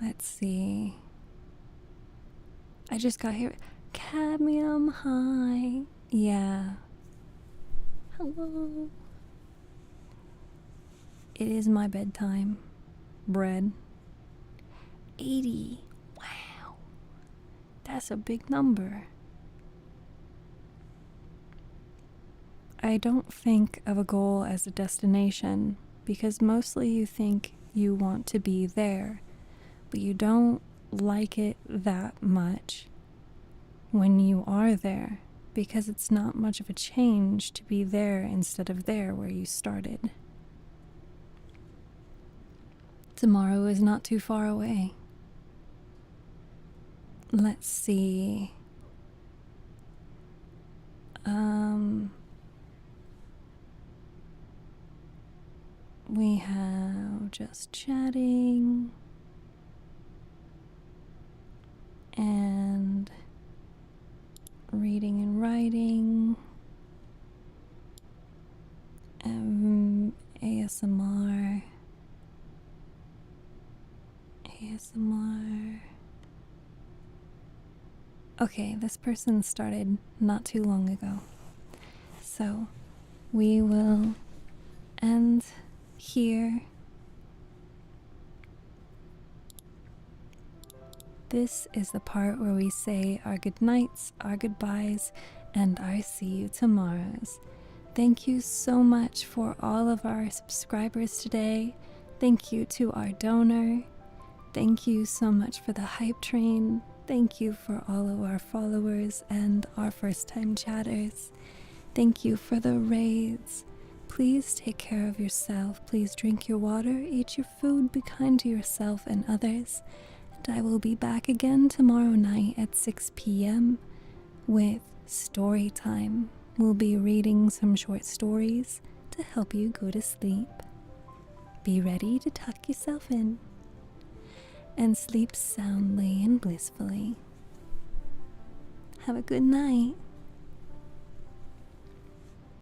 Let's see. I just got here. Cadmium, hi. Yeah. Hello. It is my bedtime. Bread. 80. Wow. That's a big number. I don't think of a goal as a destination because mostly you think you want to be there, but you don't like it that much when you are there because it's not much of a change to be there instead of there where you started. Tomorrow is not too far away. Let's see. We have just chatting and reading and writing, ASMR. Okay, this person started not too long ago. So we will end here. This is the part where we say our good nights, our goodbyes, and our see you tomorrows. Thank you so much for all of our subscribers today. Thank you to our donor. Thank you so much for the hype train. Thank you for all of our followers and our first-time chatters. Thank you for the raids. Please take care of yourself. Please drink your water, eat your food, be kind to yourself and others. And I will be back again tomorrow night at 6 p.m. with story time. We'll be reading some short stories to help you go to sleep. Be ready to tuck yourself in and sleep soundly and blissfully. Have a good night.